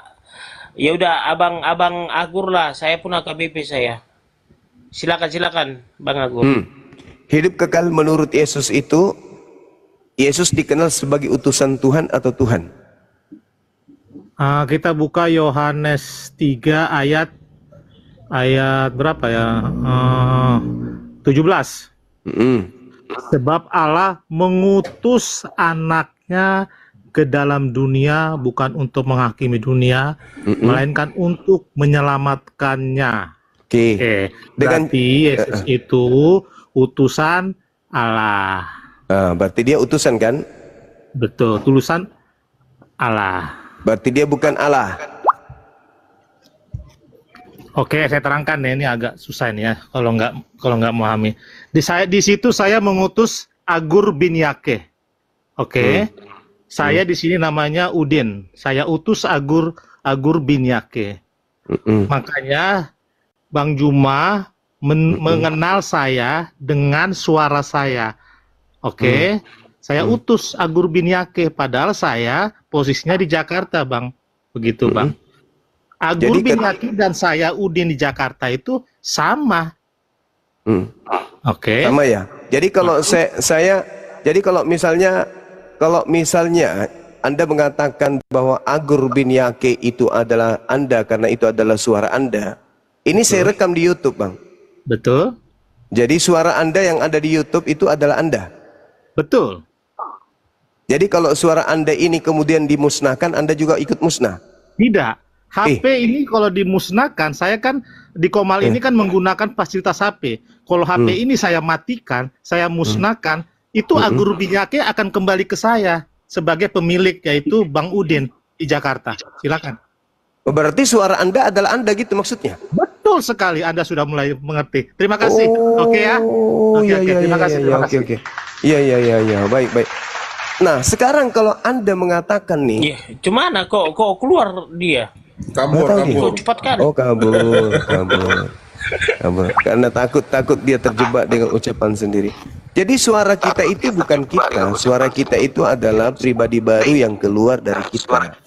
Ya udah, abang Agur lah. Saya pun HKBP saya. Silakan, Bang Agur. Hidup kekal menurut Yesus itu, Yesus dikenal sebagai utusan Tuhan atau Tuhan? Kita buka Yohanes 3 ayat berapa ya? 17. Sebab Allah mengutus anaknya ke dalam dunia bukan untuk menghakimi dunia, melainkan untuk menyelamatkannya. Oke. Berarti Yesus itu utusan Allah. Berarti dia utusan kan? Betul, utusan Allah. Berarti dia bukan Allah. Oke, saya terangkan ya, ini agak susah ini ya kalau nggak memahami. Di situ saya mengutus Agur bin Yake. Oke. Saya di sini namanya Udin. Saya utus Agur bin Yake. Makanya Bang Juma mengenal saya dengan suara saya. Oke. Saya utus Agur bin Yake, padahal saya posisinya di Jakarta, Bang. Begitu, Bang. Agur bin Yake dan saya Udin di Jakarta itu sama. Oke. Sama ya. Jadi kalau jadi kalau misalnya Anda mengatakan bahwa Agur bin Yake itu adalah Anda karena itu adalah suara Anda. Ini saya rekam di YouTube, Bang. Betul. Jadi suara Anda yang ada di YouTube itu adalah Anda. Betul. Jadi kalau suara Anda ini kemudian dimusnahkan, Anda juga ikut musnah? Tidak. HP ini kalau dimusnahkan, saya kan di Komal ini kan menggunakan fasilitas HP. Kalau HP ini saya matikan, saya musnahkan, itu Agur bin Yake akan kembali ke saya sebagai pemilik, yaitu Bang Udin di Jakarta. Silakan. Berarti suara Anda adalah Anda gitu maksudnya? Betul sekali, Anda sudah mulai mengerti. Terima kasih. Oke ya. Oke, terima kasih. Oke. Iya. Baik. Nah, sekarang kalau Anda mengatakan nih, Gimana kok keluar dia? Kabur. Cepat kan? Oh, kabur. Karena takut dia terjebak dengan ucapan sendiri. Jadi suara kita itu bukan kita. Suara kita itu adalah pribadi baru yang keluar dari kita.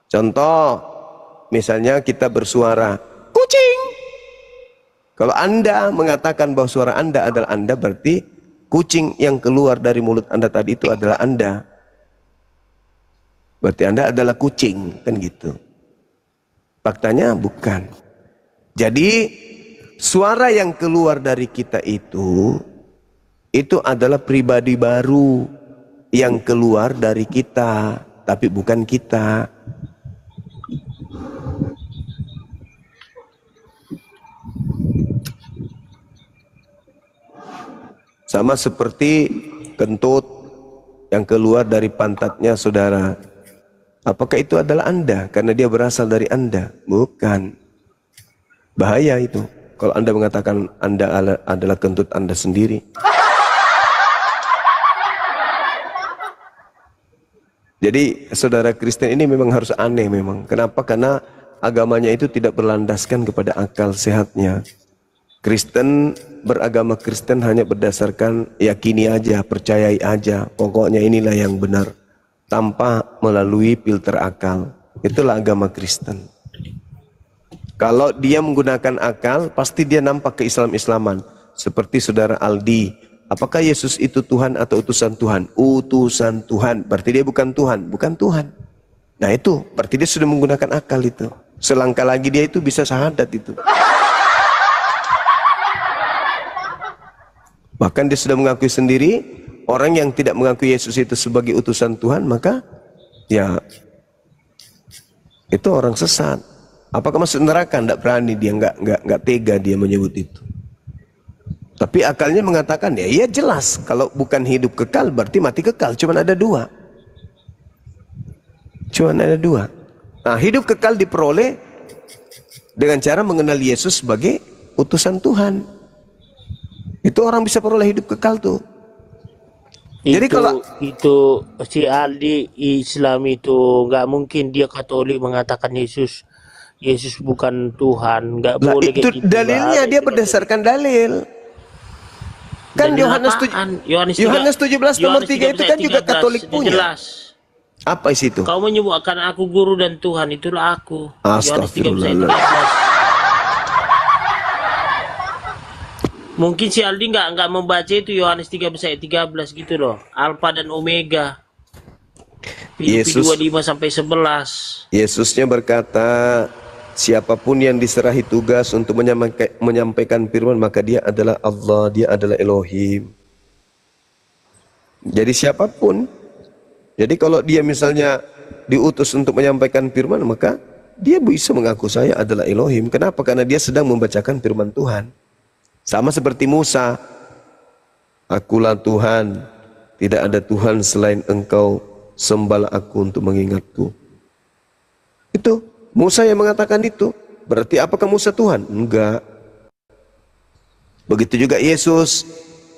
Contoh, misalnya kita bersuara kucing. Kalau Anda mengatakan bahwa suara Anda adalah Anda, berarti kucing yang keluar dari mulut Anda tadi itu adalah Anda. Berarti Anda adalah kucing, kan gitu. Faktanya bukan. Jadi suara yang keluar dari kita itu adalah pribadi baru yang keluar dari kita, tapi bukan kita. Sama seperti kentut yang keluar dari pantatnya saudara. Apakah itu adalah Anda? Karena dia berasal dari Anda. Bukan. Bahaya itu. Kalau Anda mengatakan Anda adalah kentut Anda sendiri. Jadi saudara Kristen ini memang harus aneh memang. Kenapa? Karena agamanya itu tidak berlandaskan kepada akal sehatnya. Kristen beragama Kristen hanya berdasarkan yakini aja, percayai aja. Pokoknya inilah yang benar. Tanpa melalui filter akal. Itulah agama Kristen. Kalau dia menggunakan akal, pasti dia nampak ke-Islam-Islaman. Seperti saudara Aldi. Apakah Yesus itu Tuhan atau utusan Tuhan? Utusan Tuhan. Berarti dia bukan Tuhan. Bukan Tuhan. Nah itu. Berarti dia sudah menggunakan akal itu. Selangkah lagi dia itu bisa syahadat itu. Bahkan dia sudah mengakui sendiri. Orang yang tidak mengakui Yesus itu sebagai utusan Tuhan. Maka ya itu orang sesat. Apakah masuk neraka? Tidak berani dia. Nggak tega dia menyebut itu. Tapi akalnya mengatakan ya iya jelas. Kalau bukan hidup kekal berarti mati kekal. Cuman ada dua. Nah hidup kekal diperoleh dengan cara mengenal Yesus sebagai utusan Tuhan. Itu orang bisa peroleh hidup kekal tuh. Jadi kalau itu si Aldi Islam itu nggak mungkin dia Katolik mengatakan Yesus bukan Tuhan. Nggak boleh itu gitu, dalilnya dia berdasarkan dalil. Kan Yohanes 17 nomor 3 itu kan juga Katolik punya. Jelas. Apa isi itu? Kau menyebutkan aku guru dan Tuhan, itulah aku. Astagfirullah. Mungkin si Aldi nggak membaca itu Yohanes 13 ayat 13 gitu loh. Alfa dan Omega. Filipi 2:5 sampai 11. Yesusnya berkata, siapapun yang diserahi tugas untuk menyampaikan firman, maka dia adalah Allah, dia adalah Elohim. Jadi siapapun. Jadi kalau dia misalnya diutus untuk menyampaikan firman, maka dia bisa mengaku saya adalah Elohim. Kenapa? Karena dia sedang membacakan firman Tuhan. Sama seperti Musa. Akulah Tuhan, tidak ada Tuhan selain engkau, sembahlah aku untuk mengingatku. Itu Musa yang mengatakan itu. Berarti apakah Musa Tuhan? Enggak. Begitu juga Yesus.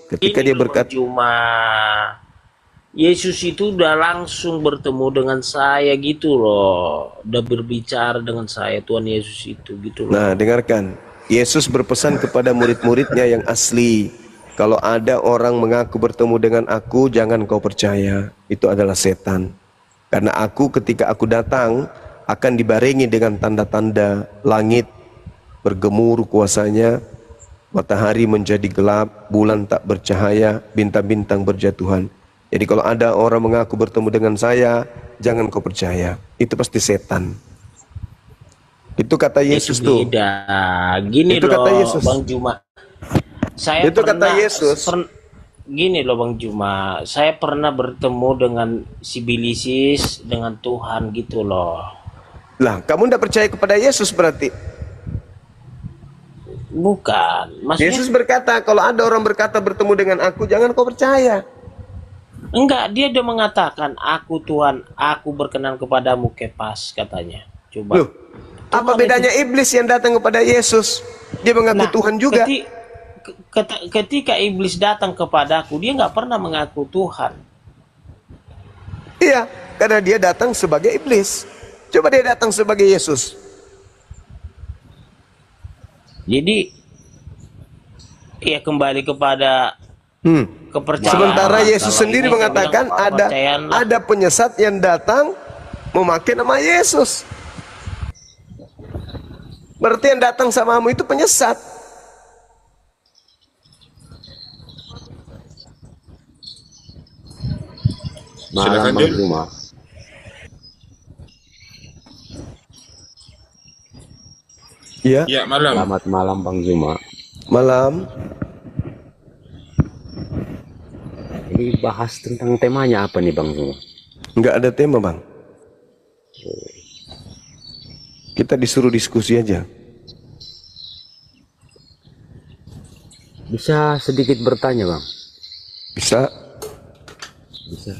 Ketika dia berkata, Yesus itu udah langsung bertemu dengan saya gitu loh. Udah berbicara dengan saya, Tuhan Yesus itu gitu loh. Nah dengarkan. Yesus berpesan kepada murid-muridnya yang asli. Kalau ada orang mengaku bertemu dengan aku, jangan kau percaya. Itu adalah setan. Karena aku ketika aku datang, akan dibarengi dengan tanda-tanda langit bergemuruh kuasanya, matahari menjadi gelap, bulan tak bercahaya, bintang-bintang berjatuhan. Jadi kalau ada orang mengaku bertemu dengan saya, jangan kau percaya. Itu pasti setan. Itu kata Yesus tuh. Beda. Gini Itu loh, kata Yesus. Bang Juma. Saya Itu pernah, kata Yesus. Gini loh Bang Juma, saya pernah bertemu dengan si Bilisis, dengan Tuhan gitu loh. Lah, kamu tidak percaya kepada Yesus berarti? Bukan. Maksudnya, Yesus berkata, kalau ada orang berkata bertemu dengan aku, jangan kau percaya. enggak, dia udah mengatakan, aku Tuhan, aku berkenan kepadamu, Kepas, katanya. Coba. Loh, apa bedanya iblis yang datang kepada Yesus? Dia mengaku Tuhan juga. Ketika iblis datang kepadaku, dia nggak pernah mengaku Tuhan. Iya, karena dia datang sebagai iblis. Coba dia datang sebagai Yesus. Jadi, ya kembali kepada kepercayaan. Sementara Yesus Kalau sendiri ini saya mengatakan bilang, ada penyesat yang datang memakai nama Yesus. Berarti yang datang samamu itu penyesat. Silakan, Bang Jun. Juma. Iya. Ya, malam. Selamat malam Bang Juma. Malam. Ini bahas tentang temanya apa nih Bang Juma? Nggak ada tema, Bang. Kita disuruh diskusi aja. Bisa sedikit bertanya Bang? Bisa. Bisa.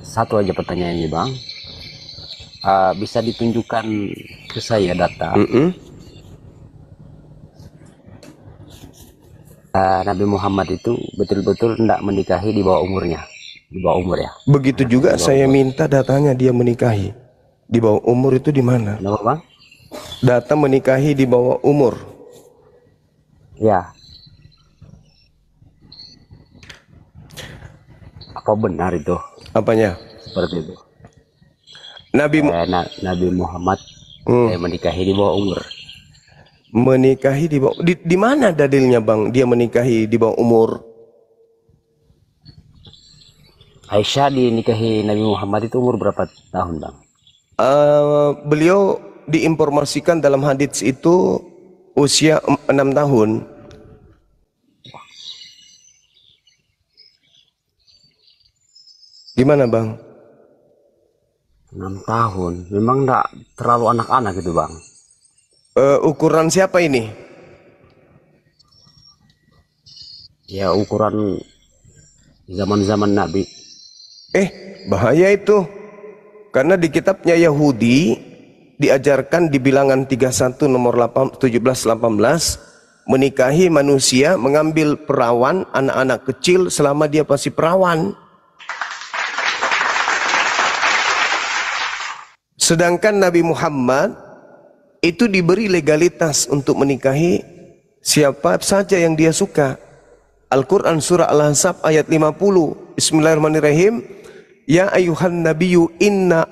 Satu aja pertanyaannya Bang. Bisa ditunjukkan ke saya data Nabi Muhammad itu betul-betul tidak menikahi di bawah umurnya, di bawah umur ya. Begitu juga saya minta datanya dia menikahi. Di bawah umur itu di mana? Kenapa Bang? Data menikahi di bawah umur. Ya. Apa benar itu? Apanya? Seperti itu. Nabi Muhammad menikahi di bawah umur. Menikahi di bawah, di mana dalilnya Bang dia menikahi di bawah umur? Aisyah dinikahi Nabi Muhammad itu umur berapa tahun Bang? Beliau diinformasikan dalam hadits itu usia 6 tahun. Gimana Bang? 6 tahun, memang enggak terlalu anak-anak gitu Bang. Ukuran siapa ini? Ya ukuran zaman-zaman Nabi. Bahaya itu. Karena di kitabnya Yahudi diajarkan di bilangan 31 nomor 17-18 menikahi manusia, mengambil perawan anak-anak kecil selama dia masih perawan. Sedangkan Nabi Muhammad itu diberi legalitas untuk menikahi siapa saja yang dia suka. Al-Quran surah Al-Ahzab ayat 50. Bismillahirrahmanirrahim. Ya ayuhan nabiyyu inna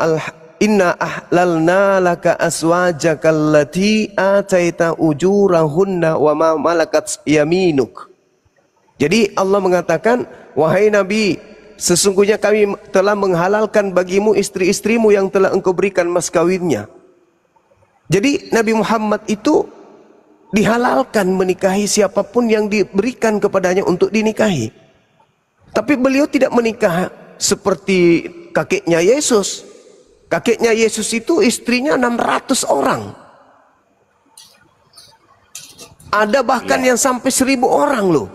ahlalna laka aswajaka allati ataita ujurahunna wa ma malakat yaminuk. Jadi Allah mengatakan, wahai Nabi, sesungguhnya kami telah menghalalkan bagimu istri-istrimu yang telah engkau berikan mas kawinnya. Jadi Nabi Muhammad itu dihalalkan menikahi siapapun yang diberikan kepadanya untuk dinikahi. Tapi beliau tidak menikah seperti kakeknya Yesus. Kakeknya Yesus itu istrinya 600 orang. Ada bahkan yang sampai 1000 orang loh.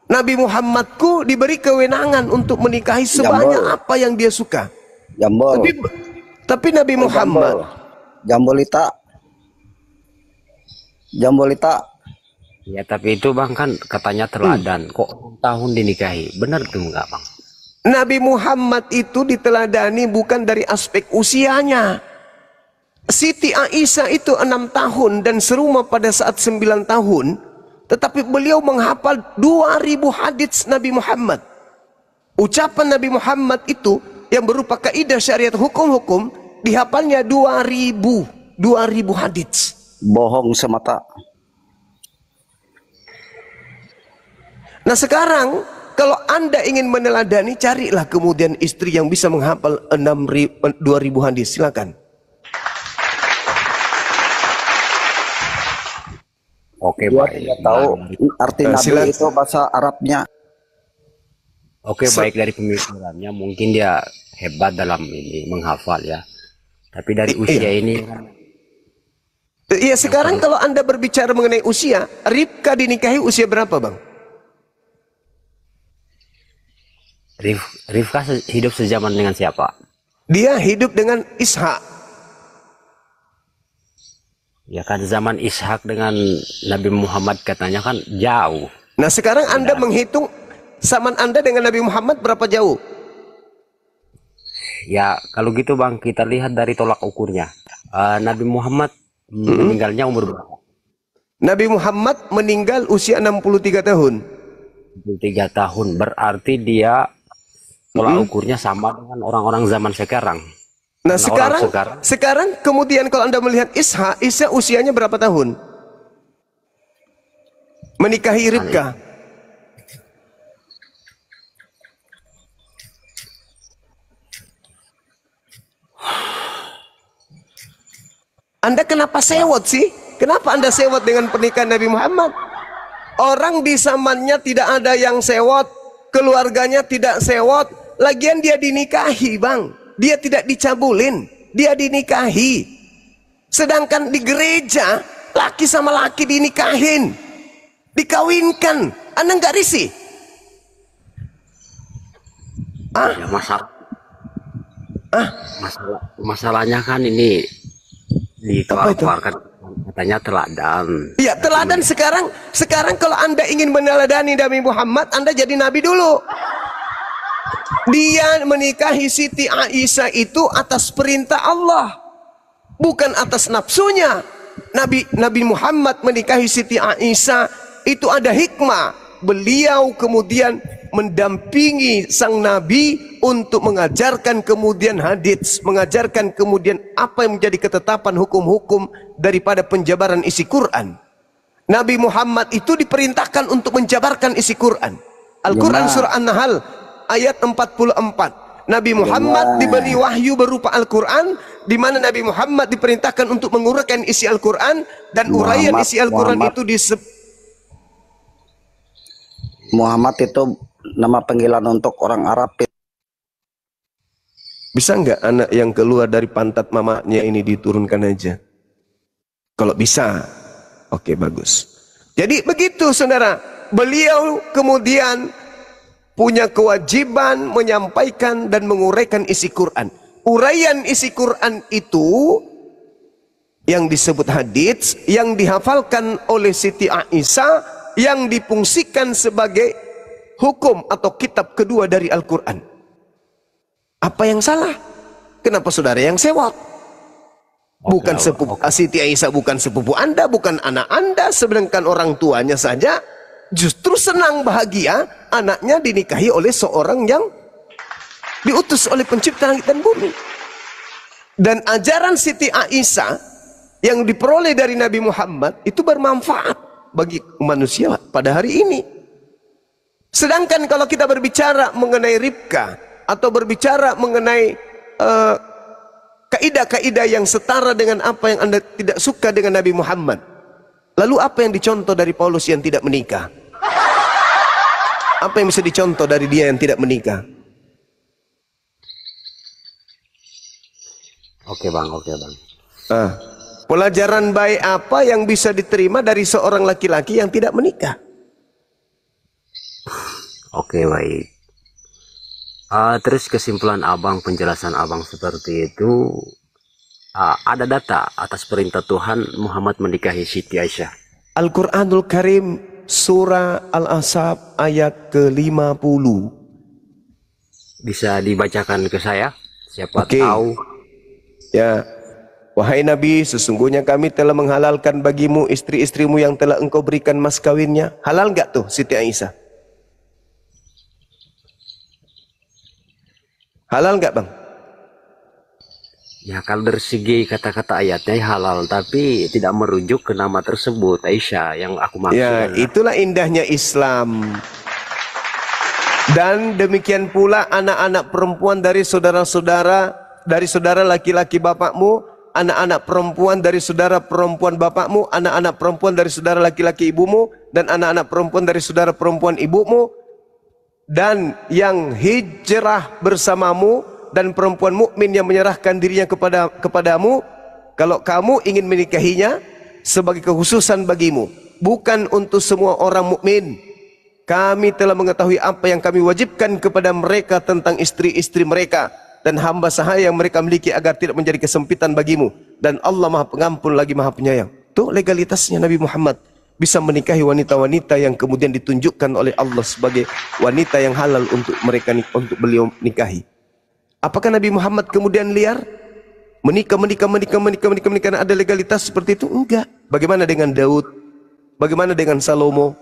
Nabi Muhammadku diberi kewenangan untuk menikahi sebanyak apa yang dia suka. Tapi Nabi Muhammad Jambolita. Ya tapi itu Bang kan katanya teladan. Kok tahun dinikahi? Benar tuh enggak Bang? Nabi Muhammad itu diteladani bukan dari aspek usianya. Siti Aisyah itu 6 tahun dan serumah pada saat 9 tahun. Tetapi beliau menghafal 2000 hadits Nabi Muhammad. Ucapan Nabi Muhammad itu yang berupa kaidah syariat hukum-hukum dihafalnya 2000 hadits. Bohong semata. Nah sekarang kalau Anda ingin meneladani, carilah kemudian istri yang bisa menghafal 2000 hadis. Silakan. Oke, Gua baik. tidak tahu arti nabi silakan. itu bahasa Arabnya. Oke, baik, dari pemikirannya mungkin dia hebat dalam ini menghafal ya. Tapi dari usia ini kan Iya, sekarang kalau Anda berbicara mengenai usia, Ribka dinikahi usia berapa, Bang? Rifka hidup sezaman dengan siapa? Dia hidup dengan Ishak. Ya kan zaman Ishak dengan Nabi Muhammad katanya kan jauh. Nah, sekarang Anda menghitung zaman Anda dengan Nabi Muhammad berapa jauh? Ya kalau gitu Bang, kita lihat dari tolak ukurnya. Nabi Muhammad meninggalnya umur berapa? Nabi Muhammad meninggal usia 63 tahun. 63 tahun, berarti dia tolak ukurnya sama dengan orang-orang zaman sekarang. Nah, Karena sekarang kemudian kalau Anda melihat Ishak usianya berapa tahun? Menikahi Ribka. Anda kenapa sewot sih? Kenapa Anda sewot dengan pernikahan Nabi Muhammad? Orang di zamannya tidak ada yang sewot, keluarganya tidak sewot, lagian dia dinikahi, Bang. Dia tidak dicabulin, dia dinikahi. Sedangkan di gereja, laki sama laki dinikahin, dikawinkan. Anda nggak risih? Ya, masalahnya kan ini dikeluarkan katanya teladan. Iya, teladan. Sekarang kalau Anda ingin meneladani Nabi Muhammad, Anda jadi nabi dulu. Dia menikahi Siti Aisyah itu atas perintah Allah, bukan atas nafsunya. Nabi Muhammad menikahi Siti Aisyah itu ada hikmah. Beliau kemudian mendampingi sang Nabi untuk mengajarkan kemudian hadits, mengajarkan kemudian apa yang menjadi ketetapan hukum-hukum daripada penjabaran isi Quran. Nabi Muhammad itu diperintahkan untuk menjabarkan isi Quran. Al-Quran surah An-Nahl ayat 44. Nabi Muhammad diberi wahyu berupa Al-Quran, di mana Nabi Muhammad diperintahkan untuk menguraikan isi Al-Quran, dan uraian isi Al-Quran itu Muhammad itu nama panggilan untuk orang Arab. Bisa nggak anak yang keluar dari pantat mamanya ini diturunkan aja? Kalau bisa, oke, bagus. Jadi begitu saudara, beliau kemudian punya kewajiban menyampaikan dan menguraikan isi Quran. Uraian isi Quran itu yang disebut hadits, yang dihafalkan oleh Siti Aisyah, yang difungsikan sebagai hukum atau kitab kedua dari Al-Quran. Apa yang salah? Kenapa saudara yang sewot? Bukan sepupu Siti Aisyah, bukan sepupu Anda, bukan anak Anda, sedangkan orang tuanya saja justru senang bahagia anaknya dinikahi oleh seorang yang diutus oleh pencipta langit dan bumi. Dan ajaran Siti Aisyah yang diperoleh dari Nabi Muhammad itu bermanfaat bagi manusia pada hari ini. Sedangkan kalau kita berbicara mengenai Ribka atau berbicara mengenai kaidah-kaidah yang setara dengan apa yang Anda tidak suka dengan Nabi Muhammad, lalu apa yang dicontoh dari Paulus yang tidak menikah? Apa yang bisa dicontoh dari dia yang tidak menikah? Oke Bang. Pelajaran baik apa yang bisa diterima dari seorang laki-laki yang tidak menikah? Oke, baik. Terus kesimpulan Abang, penjelasan Abang seperti itu, ada data atas perintah Tuhan Muhammad menikahi Siti Aisyah. Al-Quranul Karim surah Al-Ahzab ayat ke-50. Bisa dibacakan ke saya? Siapa tahu. Ya. Wahai Nabi, sesungguhnya kami telah menghalalkan bagimu istri-istrimu yang telah engkau berikan mas kawinnya. Halal nggak tuh Siti Aisyah? Halal nggak, Bang? Ya, kalau dari segi kata-kata ayatnya halal, tapi tidak merujuk ke nama tersebut Aisyah yang aku maksud. Ya, itulah indahnya Islam. Dan demikian pula anak-anak perempuan dari saudara laki-laki bapakmu, anak-anak perempuan dari saudara perempuan bapakmu, anak-anak perempuan dari saudara laki-laki ibumu, dan anak-anak perempuan dari saudara perempuan ibumu, dan yang hijrah bersamamu, dan perempuan mukmin yang menyerahkan dirinya kepadamu, kalau kamu ingin menikahinya, sebagai kekhususan bagimu, bukan untuk semua orang mukmin. Kami telah mengetahui apa yang kami wajibkan kepada mereka tentang istri-istri mereka dan hamba sahaya yang mereka miliki agar tidak menjadi kesempitan bagimu. Dan Allah Maha Pengampun lagi Maha Penyayang. Itu legalitasnya Nabi Muhammad bisa menikahi wanita-wanita yang kemudian ditunjukkan oleh Allah sebagai wanita yang halal untuk mereka, untuk beliau nikahi. Apakah Nabi Muhammad kemudian liar? Menikah, ada legalitas seperti itu? Enggak. Bagaimana dengan Daud? Bagaimana dengan Salomo?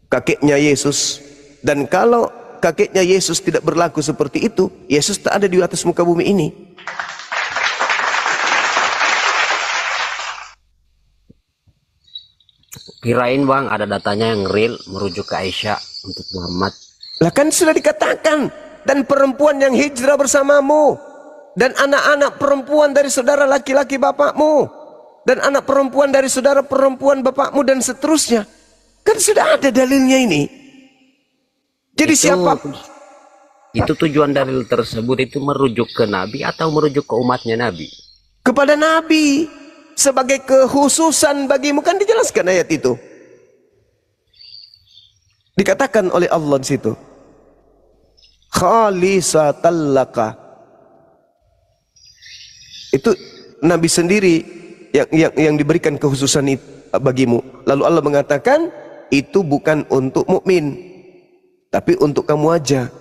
Kakeknya Yesus. Dan kalau kakeknya Yesus tidak berlaku seperti itu, Yesus tak ada di atas muka bumi ini. Kirain bang ada datanya yang real merujuk ke Aisyah untuk Muhammad. Lah kan sudah dikatakan, dan perempuan yang hijrah bersamamu, dan anak-anak perempuan dari saudara laki-laki bapakmu, dan anak perempuan dari saudara perempuan bapakmu, dan seterusnya. Kan sudah ada dalilnya ini. Jadi siapa? Itu tujuan dalil tersebut itu merujuk ke Nabi atau merujuk ke umatnya Nabi? Kepada Nabi. Sebagai kekhususan bagimu, kan dijelaskan ayat itu. Dikatakan oleh Allah di situ. Khalisatan laka. Itu Nabi sendiri yang diberikan kekhususan itu bagimu. Lalu Allah mengatakan, itu bukan untuk mukmin, tapi untuk kamu aja.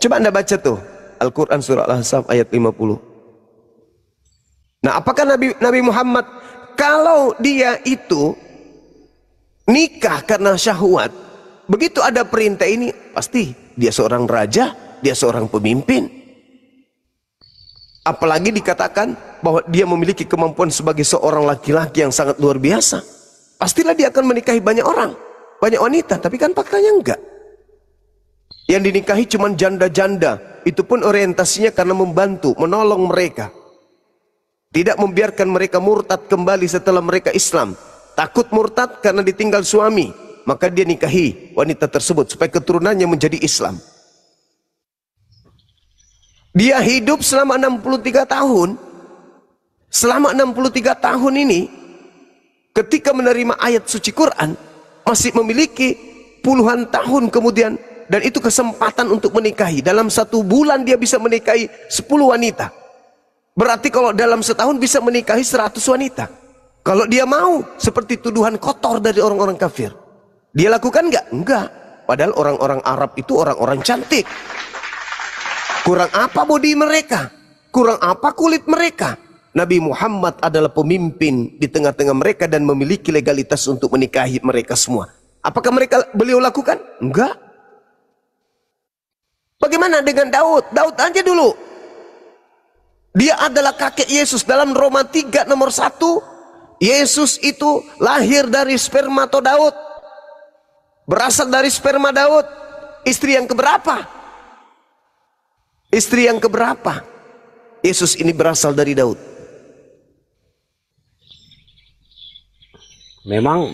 Coba Anda baca tuh Al-Quran surah Al-Ahzab ayat 50. Nah, apakah Nabi Muhammad kalau dia itu nikah karena syahwat, begitu ada perintah ini, pasti dia seorang raja, dia seorang pemimpin. Apalagi dikatakan bahwa dia memiliki kemampuan sebagai seorang laki-laki yang sangat luar biasa. Pastilah dia akan menikahi banyak orang, banyak wanita, tapi kan faktanya enggak. Yang dinikahi cuma janda-janda, itu pun orientasinya karena membantu, menolong mereka. Tidak membiarkan mereka murtad kembali setelah mereka Islam. Takut murtad karena ditinggal suami, maka dia nikahi wanita tersebut supaya keturunannya menjadi Islam. Dia hidup selama 63 tahun. Selama 63 tahun ini, ketika menerima ayat suci Quran, masih memiliki puluhan tahun kemudian, dan itu kesempatan untuk menikahi. Dalam 1 bulan dia bisa menikahi 10 wanita. Berarti kalau dalam setahun bisa menikahi 100 wanita. Kalau dia mau, seperti tuduhan kotor dari orang-orang kafir. Dia lakukan enggak? Enggak. Padahal orang-orang Arab itu orang-orang cantik. Kurang apa bodi mereka? Kurang apa kulit mereka? Nabi Muhammad adalah pemimpin di tengah-tengah mereka dan memiliki legalitas untuk menikahi mereka semua. Apakah beliau lakukan? Enggak. Bagaimana dengan Daud? Daud aja dulu. Dia adalah kakek Yesus. Dalam Roma 3 nomor 1, Yesus itu lahir dari spermato Daud. Berasal dari sperma Daud. Istri yang keberapa? Istri yang keberapa? Yesus ini berasal dari Daud. Memang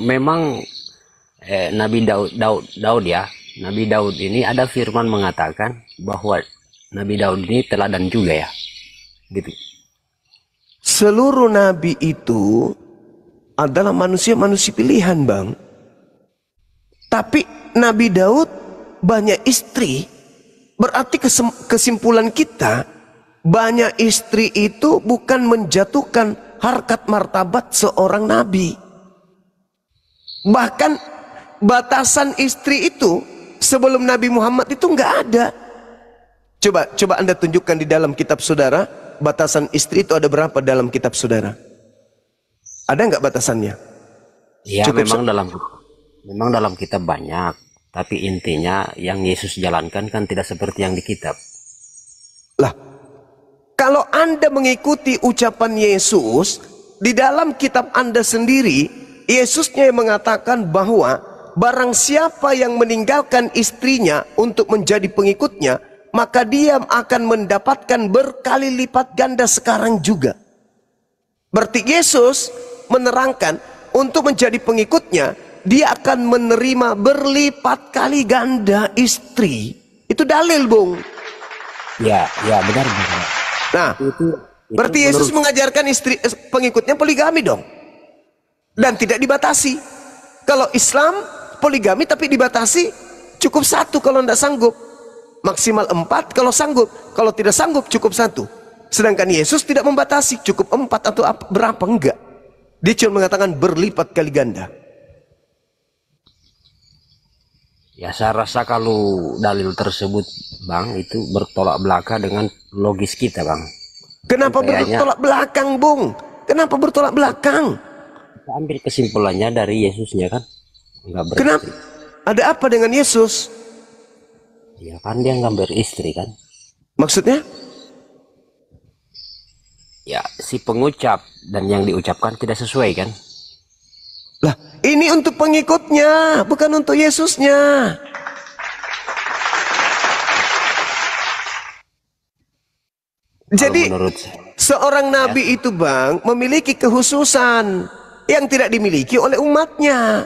Nabi Daud ya. Nabi Daud ini ada firman mengatakan bahwa Nabi Daud ini teladan juga ya. Gitu. Seluruh nabi itu adalah manusia-manusia pilihan, Bang. Tapi Nabi Daud banyak istri. Berarti kesimpulan kita, banyak istri itu bukan menjatuhkan harkat martabat seorang nabi. Bahkan batasan istri itu sebelum Nabi Muhammad itu enggak ada. Coba Anda tunjukkan di dalam kitab saudara, batasan istri itu ada berapa dalam kitab saudara? Ada enggak batasannya? Ya, memang dalam kitab banyak. Tapi intinya yang Yesus jalankan kan tidak seperti yang di kitab. Lah, kalau Anda mengikuti ucapan Yesus, di dalam kitab Anda sendiri, Yesusnya yang mengatakan bahwa barang siapa yang meninggalkan istrinya untuk menjadi pengikutnya, maka dia akan mendapatkan berkali lipat ganda sekarang juga. Berarti Yesus menerangkan untuk menjadi pengikutnya, dia akan menerima berlipat kali ganda istri. Itu dalil, Bung. Ya, ya benar. Nah, itu berarti Yesus mengajarkan istri pengikutnya poligami dong. Dan tidak dibatasi. Kalau Islam poligami tapi dibatasi, cukup 1 kalau tidak sanggup. Maksimal 4 kalau sanggup. Kalau tidak sanggup cukup 1. Sedangkan Yesus tidak membatasi, cukup 4 atau berapa, enggak. Dia cuma mengatakan berlipat kali ganda. Ya, saya rasa kalau dalil tersebut, Bang, itu bertolak belakang dengan logis kita, Bang. Kenapa bertolak belakang, Bung? Kenapa bertolak belakang? Kita ambil kesimpulannya dari Yesusnya kan. Enggak beristri. Kenapa? Ada apa dengan Yesus? Ya kan dia nggak beristri kan. Maksudnya? Ya, si pengucap dan yang diucapkan tidak sesuai kan. Lah, ini untuk pengikutnya, bukan untuk Yesusnya. Jadi seorang nabi itu, Bang, memiliki kekhususan yang tidak dimiliki oleh umatnya.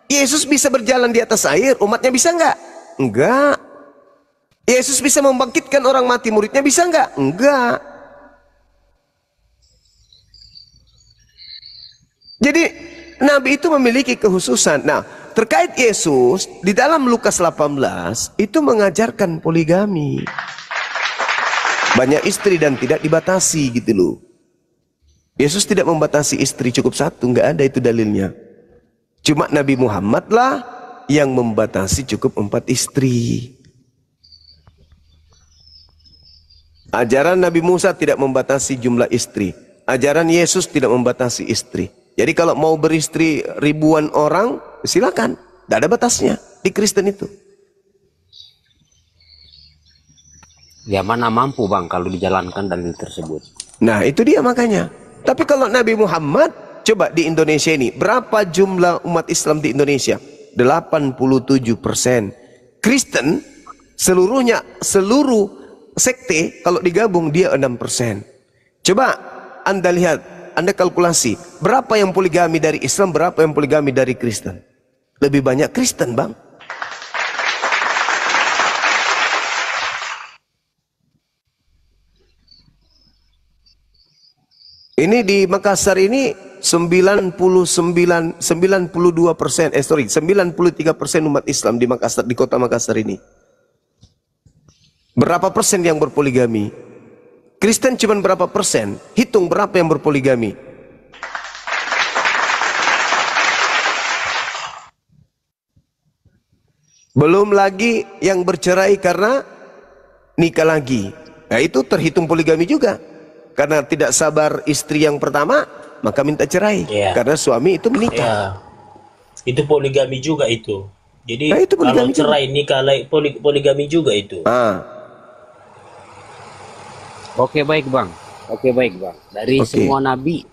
Yesus bisa berjalan di atas air, umatnya bisa nggak? Enggak. Yesus bisa membangkitkan orang mati, muridnya bisa nggak? Enggak. Jadi nabi itu memiliki kekhususan. Nah, terkait Yesus di dalam Lukas 18 itu mengajarkan poligami. Banyak istri dan tidak dibatasi gitu loh. Yesus tidak membatasi istri, cukup 1, nggak ada itu dalilnya. Cuma Nabi Muhammad lah yang membatasi cukup 4 istri. Ajaran Nabi Musa tidak membatasi jumlah istri. Ajaran Yesus tidak membatasi istri. Jadi kalau mau beristri ribuan orang, silakan. Tidak ada batasnya di Kristen itu. Ya mana mampu, Bang, kalau dijalankan dalil tersebut. Nah itu dia makanya. Tapi kalau Nabi Muhammad, coba di Indonesia ini, berapa jumlah umat Islam di Indonesia? 87%. Kristen, seluruh sekte, kalau digabung dia 6%. Coba Anda lihat, Anda kalkulasi, berapa yang poligami dari Islam, berapa yang poligami dari Kristen? Lebih banyak Kristen, Bang. Ini di Makassar ini 93% umat Islam di Makassar, di kota Makassar ini. Berapa persen yang berpoligami? Kristen cuma berapa persen? Hitung berapa yang berpoligami? Belum lagi yang bercerai karena nikah lagi. Nah itu terhitung poligami juga. Karena tidak sabar istri yang pertama, maka minta cerai. Karena suami itu menikah. Itu poligami juga itu. Jadi nah, itu kalau cerai nikah poligami juga itu. Oke baik, Bang. Oke baik, Bang. Dari semua nabi,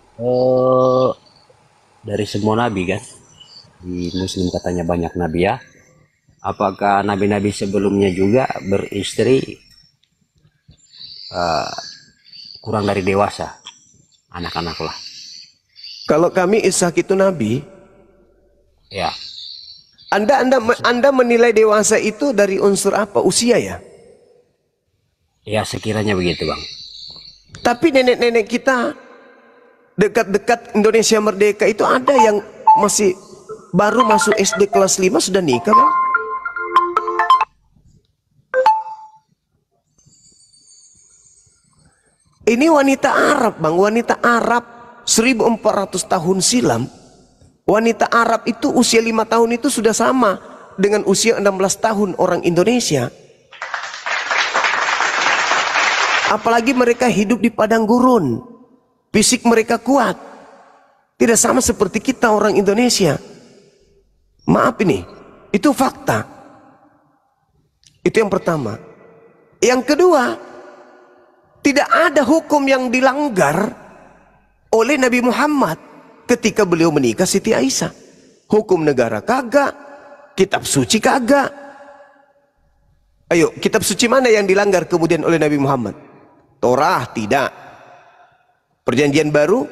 kan, di Muslim katanya banyak nabi ya. Apakah nabi-nabi sebelumnya juga beristri kurang dari dewasa, anak-anak lah? Kalau kami Ishak itu nabi. Ya. Anda menilai dewasa itu dari unsur apa? Usia ya? Ya sekiranya begitu, Bang. Tapi nenek-nenek kita dekat-dekat Indonesia Merdeka itu ada yang masih baru masuk SD kelas 5 sudah nikah, Bang. Ini wanita Arab, Bang, wanita Arab 1400 tahun silam. Wanita Arab itu usia 5 tahun itu sudah sama dengan usia 16 tahun orang Indonesia. Apalagi mereka hidup di padang gurun. Fisik mereka kuat. Tidak sama seperti kita orang Indonesia. Maaf ini, itu fakta. Itu yang pertama. Yang kedua, tidak ada hukum yang dilanggar oleh Nabi Muhammad ketika beliau menikah Siti Aisyah. Hukum negara kagak, kitab suci kagak. Ayo, kitab suci mana yang dilanggar kemudian oleh Nabi Muhammad? Torah tidak. Perjanjian baru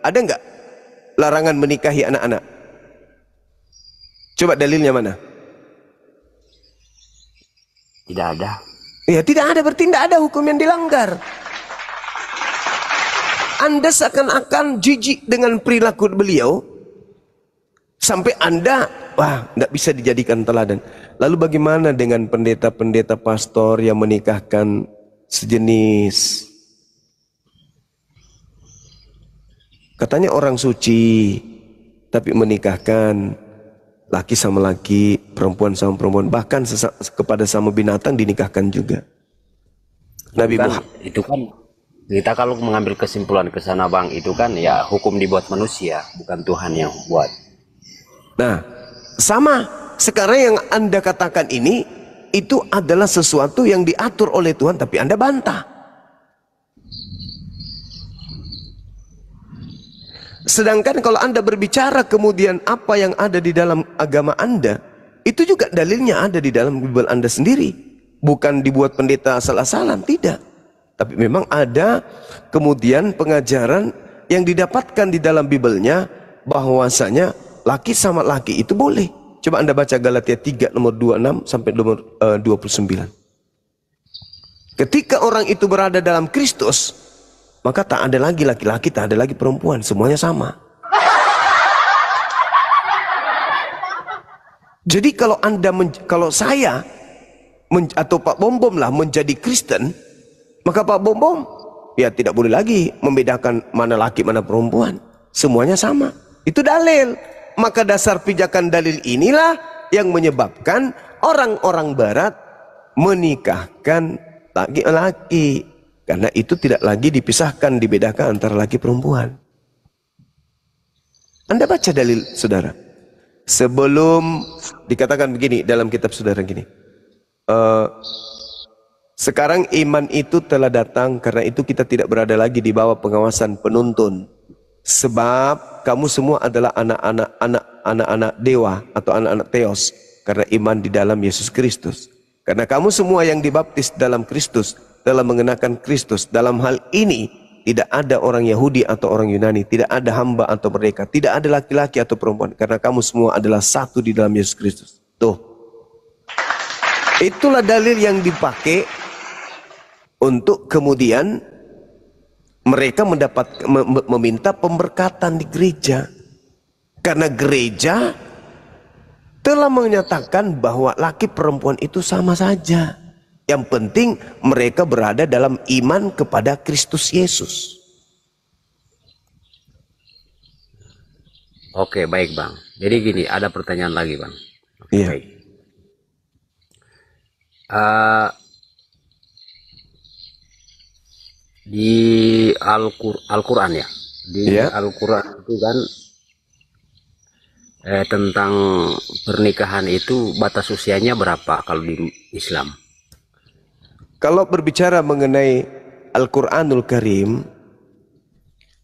ada nggak larangan menikahi anak-anak? Coba dalilnya mana? Tidak ada. Ya tidak ada, berarti tidak ada hukum yang dilanggar. Anda seakan-akan jijik dengan perilaku beliau sampai Anda wah tidak bisa dijadikan teladan. Lalu bagaimana dengan pendeta-pendeta pastor yang menikahkan sejenis? Katanya orang suci, tapi menikahkan laki sama laki, perempuan sama perempuan, bahkan kepada sama binatang dinikahkan juga. Nabi Muhammad itu kan kita kalau mengambil kesimpulan ke sana Bang, itu kan ya hukum dibuat manusia, bukan Tuhan yang buat. Nah, sama sekarang yang Anda katakan ini itu adalah sesuatu yang diatur oleh Tuhan, tapi Anda bantah. Sedangkan kalau Anda berbicara kemudian apa yang ada di dalam agama Anda, itu juga dalilnya ada di dalam Bible Anda sendiri. Bukan dibuat pendeta asal-asalan, tidak. Tapi memang ada kemudian pengajaran yang didapatkan di dalam Bible-nya bahwasanya laki sama laki itu boleh. Coba Anda baca Galatia 3 nomor 26 sampai nomor 29. Ketika orang itu berada dalam Kristus, maka tak ada lagi laki-laki, tak ada lagi perempuan, semuanya sama. Jadi kalau kalau saya atau Pak Bom Bom lah menjadi Kristen, maka Pak Bom Bom ya tidak boleh lagi membedakan mana laki mana perempuan, semuanya sama. Itu dalil. Maka dasar pijakan dalil inilah yang menyebabkan orang-orang Barat menikahkan laki-laki. Karena itu tidak lagi dipisahkan, dibedakan antara laki perempuan. Anda baca dalil saudara. Sebelum dikatakan begini dalam kitab saudara gini. Sekarang iman itu telah datang, karena itu kita tidak berada lagi di bawah pengawasan penuntun. Sebab kamu semua adalah anak-anak dewa atau anak-anak Theos, karena iman di dalam Yesus Kristus. Karena kamu semua yang dibaptis dalam Kristus telah mengenakan Kristus. Dalam hal ini tidak ada orang Yahudi atau orang Yunani, tidak ada hamba atau merdeka, tidak ada laki-laki atau perempuan, karena kamu semua adalah satu di dalam Yesus Kristus. Tuh, itulah dalil yang dipakai untuk kemudian mereka meminta pemberkatan di gereja, karena gereja telah menyatakan bahwa laki perempuan itu sama saja. Yang penting mereka berada dalam iman kepada Kristus Yesus. Oke, baik Bang. Jadi gini, ada pertanyaan lagi Bang. Iya. Baik. Di Al-Quran ya, di Al-Quran itu kan tentang pernikahan itu batas usianya berapa kalau di Islam? Kalau berbicara mengenai Al-Quranul Karim,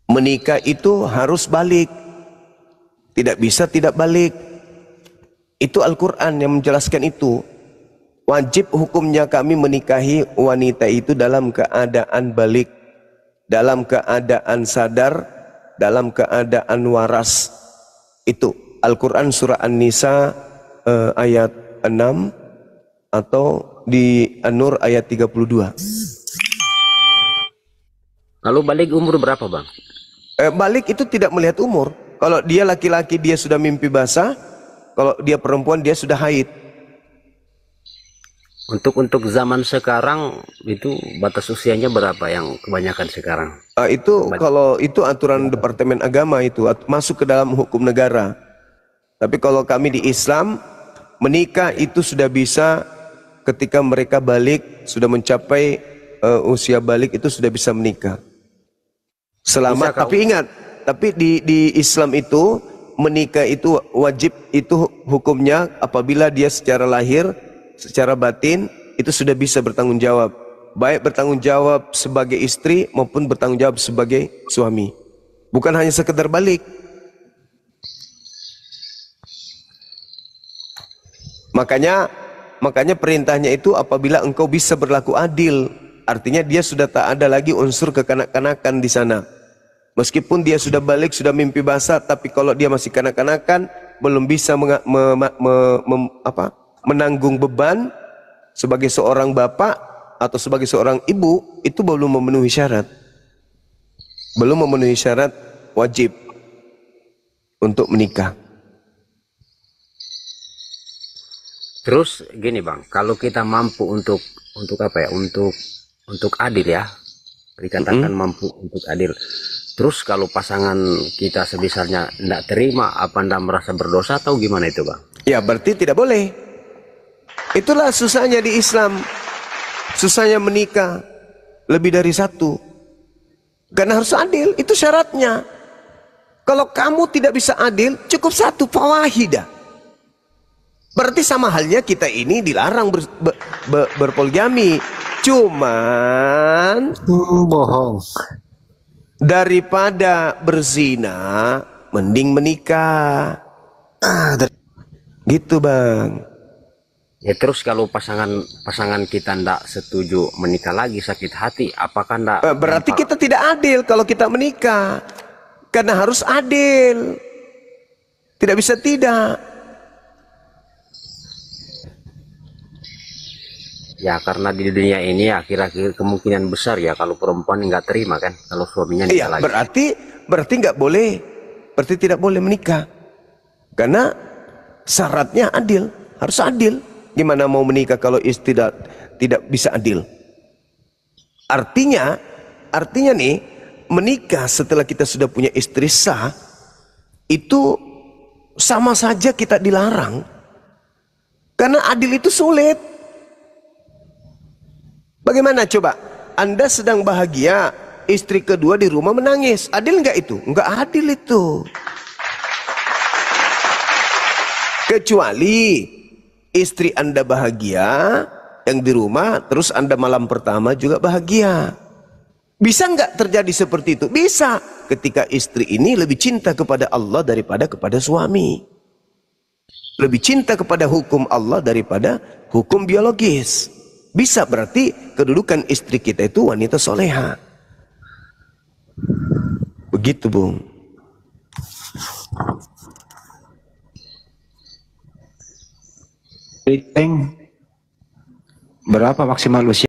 menikah itu harus balik, tidak bisa tidak balik. Itu Al-Quran yang menjelaskan itu. Wajib hukumnya kami menikahi wanita itu dalam keadaan balik, dalam keadaan sadar, dalam keadaan waras. Itu Al-Quran surah An-Nisa ayat 6 atau di An-Nur ayat 32. Kalau balik umur berapa Bang? Balik itu tidak melihat umur. Kalau dia laki-laki dia sudah mimpi basah, kalau dia perempuan dia sudah haid. Untuk zaman sekarang itu batas usianya berapa yang kebanyakan sekarang? Kalau itu aturan Departemen Agama, itu masuk ke dalam hukum negara. Tapi kalau kami di Islam, menikah itu sudah bisa ketika mereka balik, sudah mencapai usia balik itu sudah bisa menikah. Tapi ingat, tapi di Islam itu menikah itu wajib, itu hukumnya apabila dia secara lahir, secara batin itu sudah bisa bertanggung jawab, baik bertanggung jawab sebagai istri maupun bertanggung jawab sebagai suami, bukan hanya sekedar balik. Makanya perintahnya itu apabila engkau bisa berlaku adil, artinya dia sudah tak ada lagi unsur kekanak-kanakan di sana. Meskipun dia sudah balik, sudah mimpi basah, tapi kalau dia masih kanak-kanakan, belum bisa menanggung beban sebagai seorang bapak atau sebagai seorang ibu, itu belum memenuhi syarat. Belum memenuhi syarat wajib untuk menikah. Terus gini Bang, kalau kita mampu untuk apa ya, untuk adil ya, dikatakan mampu untuk adil. Terus kalau pasangan kita sebisanya tidak terima, apa Anda merasa berdosa atau gimana itu Bang? Ya berarti tidak boleh. Itulah susahnya di Islam, susahnya menikah lebih dari satu. Karena harus adil, itu syaratnya. Kalau kamu tidak bisa adil, cukup satu, fawahidah. Berarti sama halnya kita ini dilarang berpoligami. Cuman bohong. Daripada berzina, mending menikah. Gitu Bang. Ya terus kalau pasangan kita ndak setuju menikah lagi, sakit hati, apakah ndak? Berarti kita tidak adil kalau kita menikah. Karena harus adil. Tidak bisa tidak. Ya karena di dunia ini akhir-akhir kemungkinan besar ya kalau perempuan nggak terima kan, kalau suaminya nikah lagi. Berarti nggak boleh, berarti tidak boleh menikah. Karena syaratnya adil, harus adil. Gimana mau menikah kalau istri tidak bisa adil? Artinya nih, menikah setelah kita sudah punya istri sah, itu sama saja kita dilarang. Karena adil itu sulit. Bagaimana coba? Anda sedang bahagia, istri kedua di rumah menangis. Adil nggak itu? Nggak adil itu. Kecuali istri Anda bahagia, yang di rumah, terus Anda malam pertama juga bahagia. Bisa nggak terjadi seperti itu? Bisa. Ketika istri ini lebih cinta kepada Allah daripada kepada suami. Lebih cinta kepada hukum Allah daripada hukum biologis. Bisa, berarti kedudukan istri kita itu wanita soleha. Begitu Bung. Berapa maksimal usia?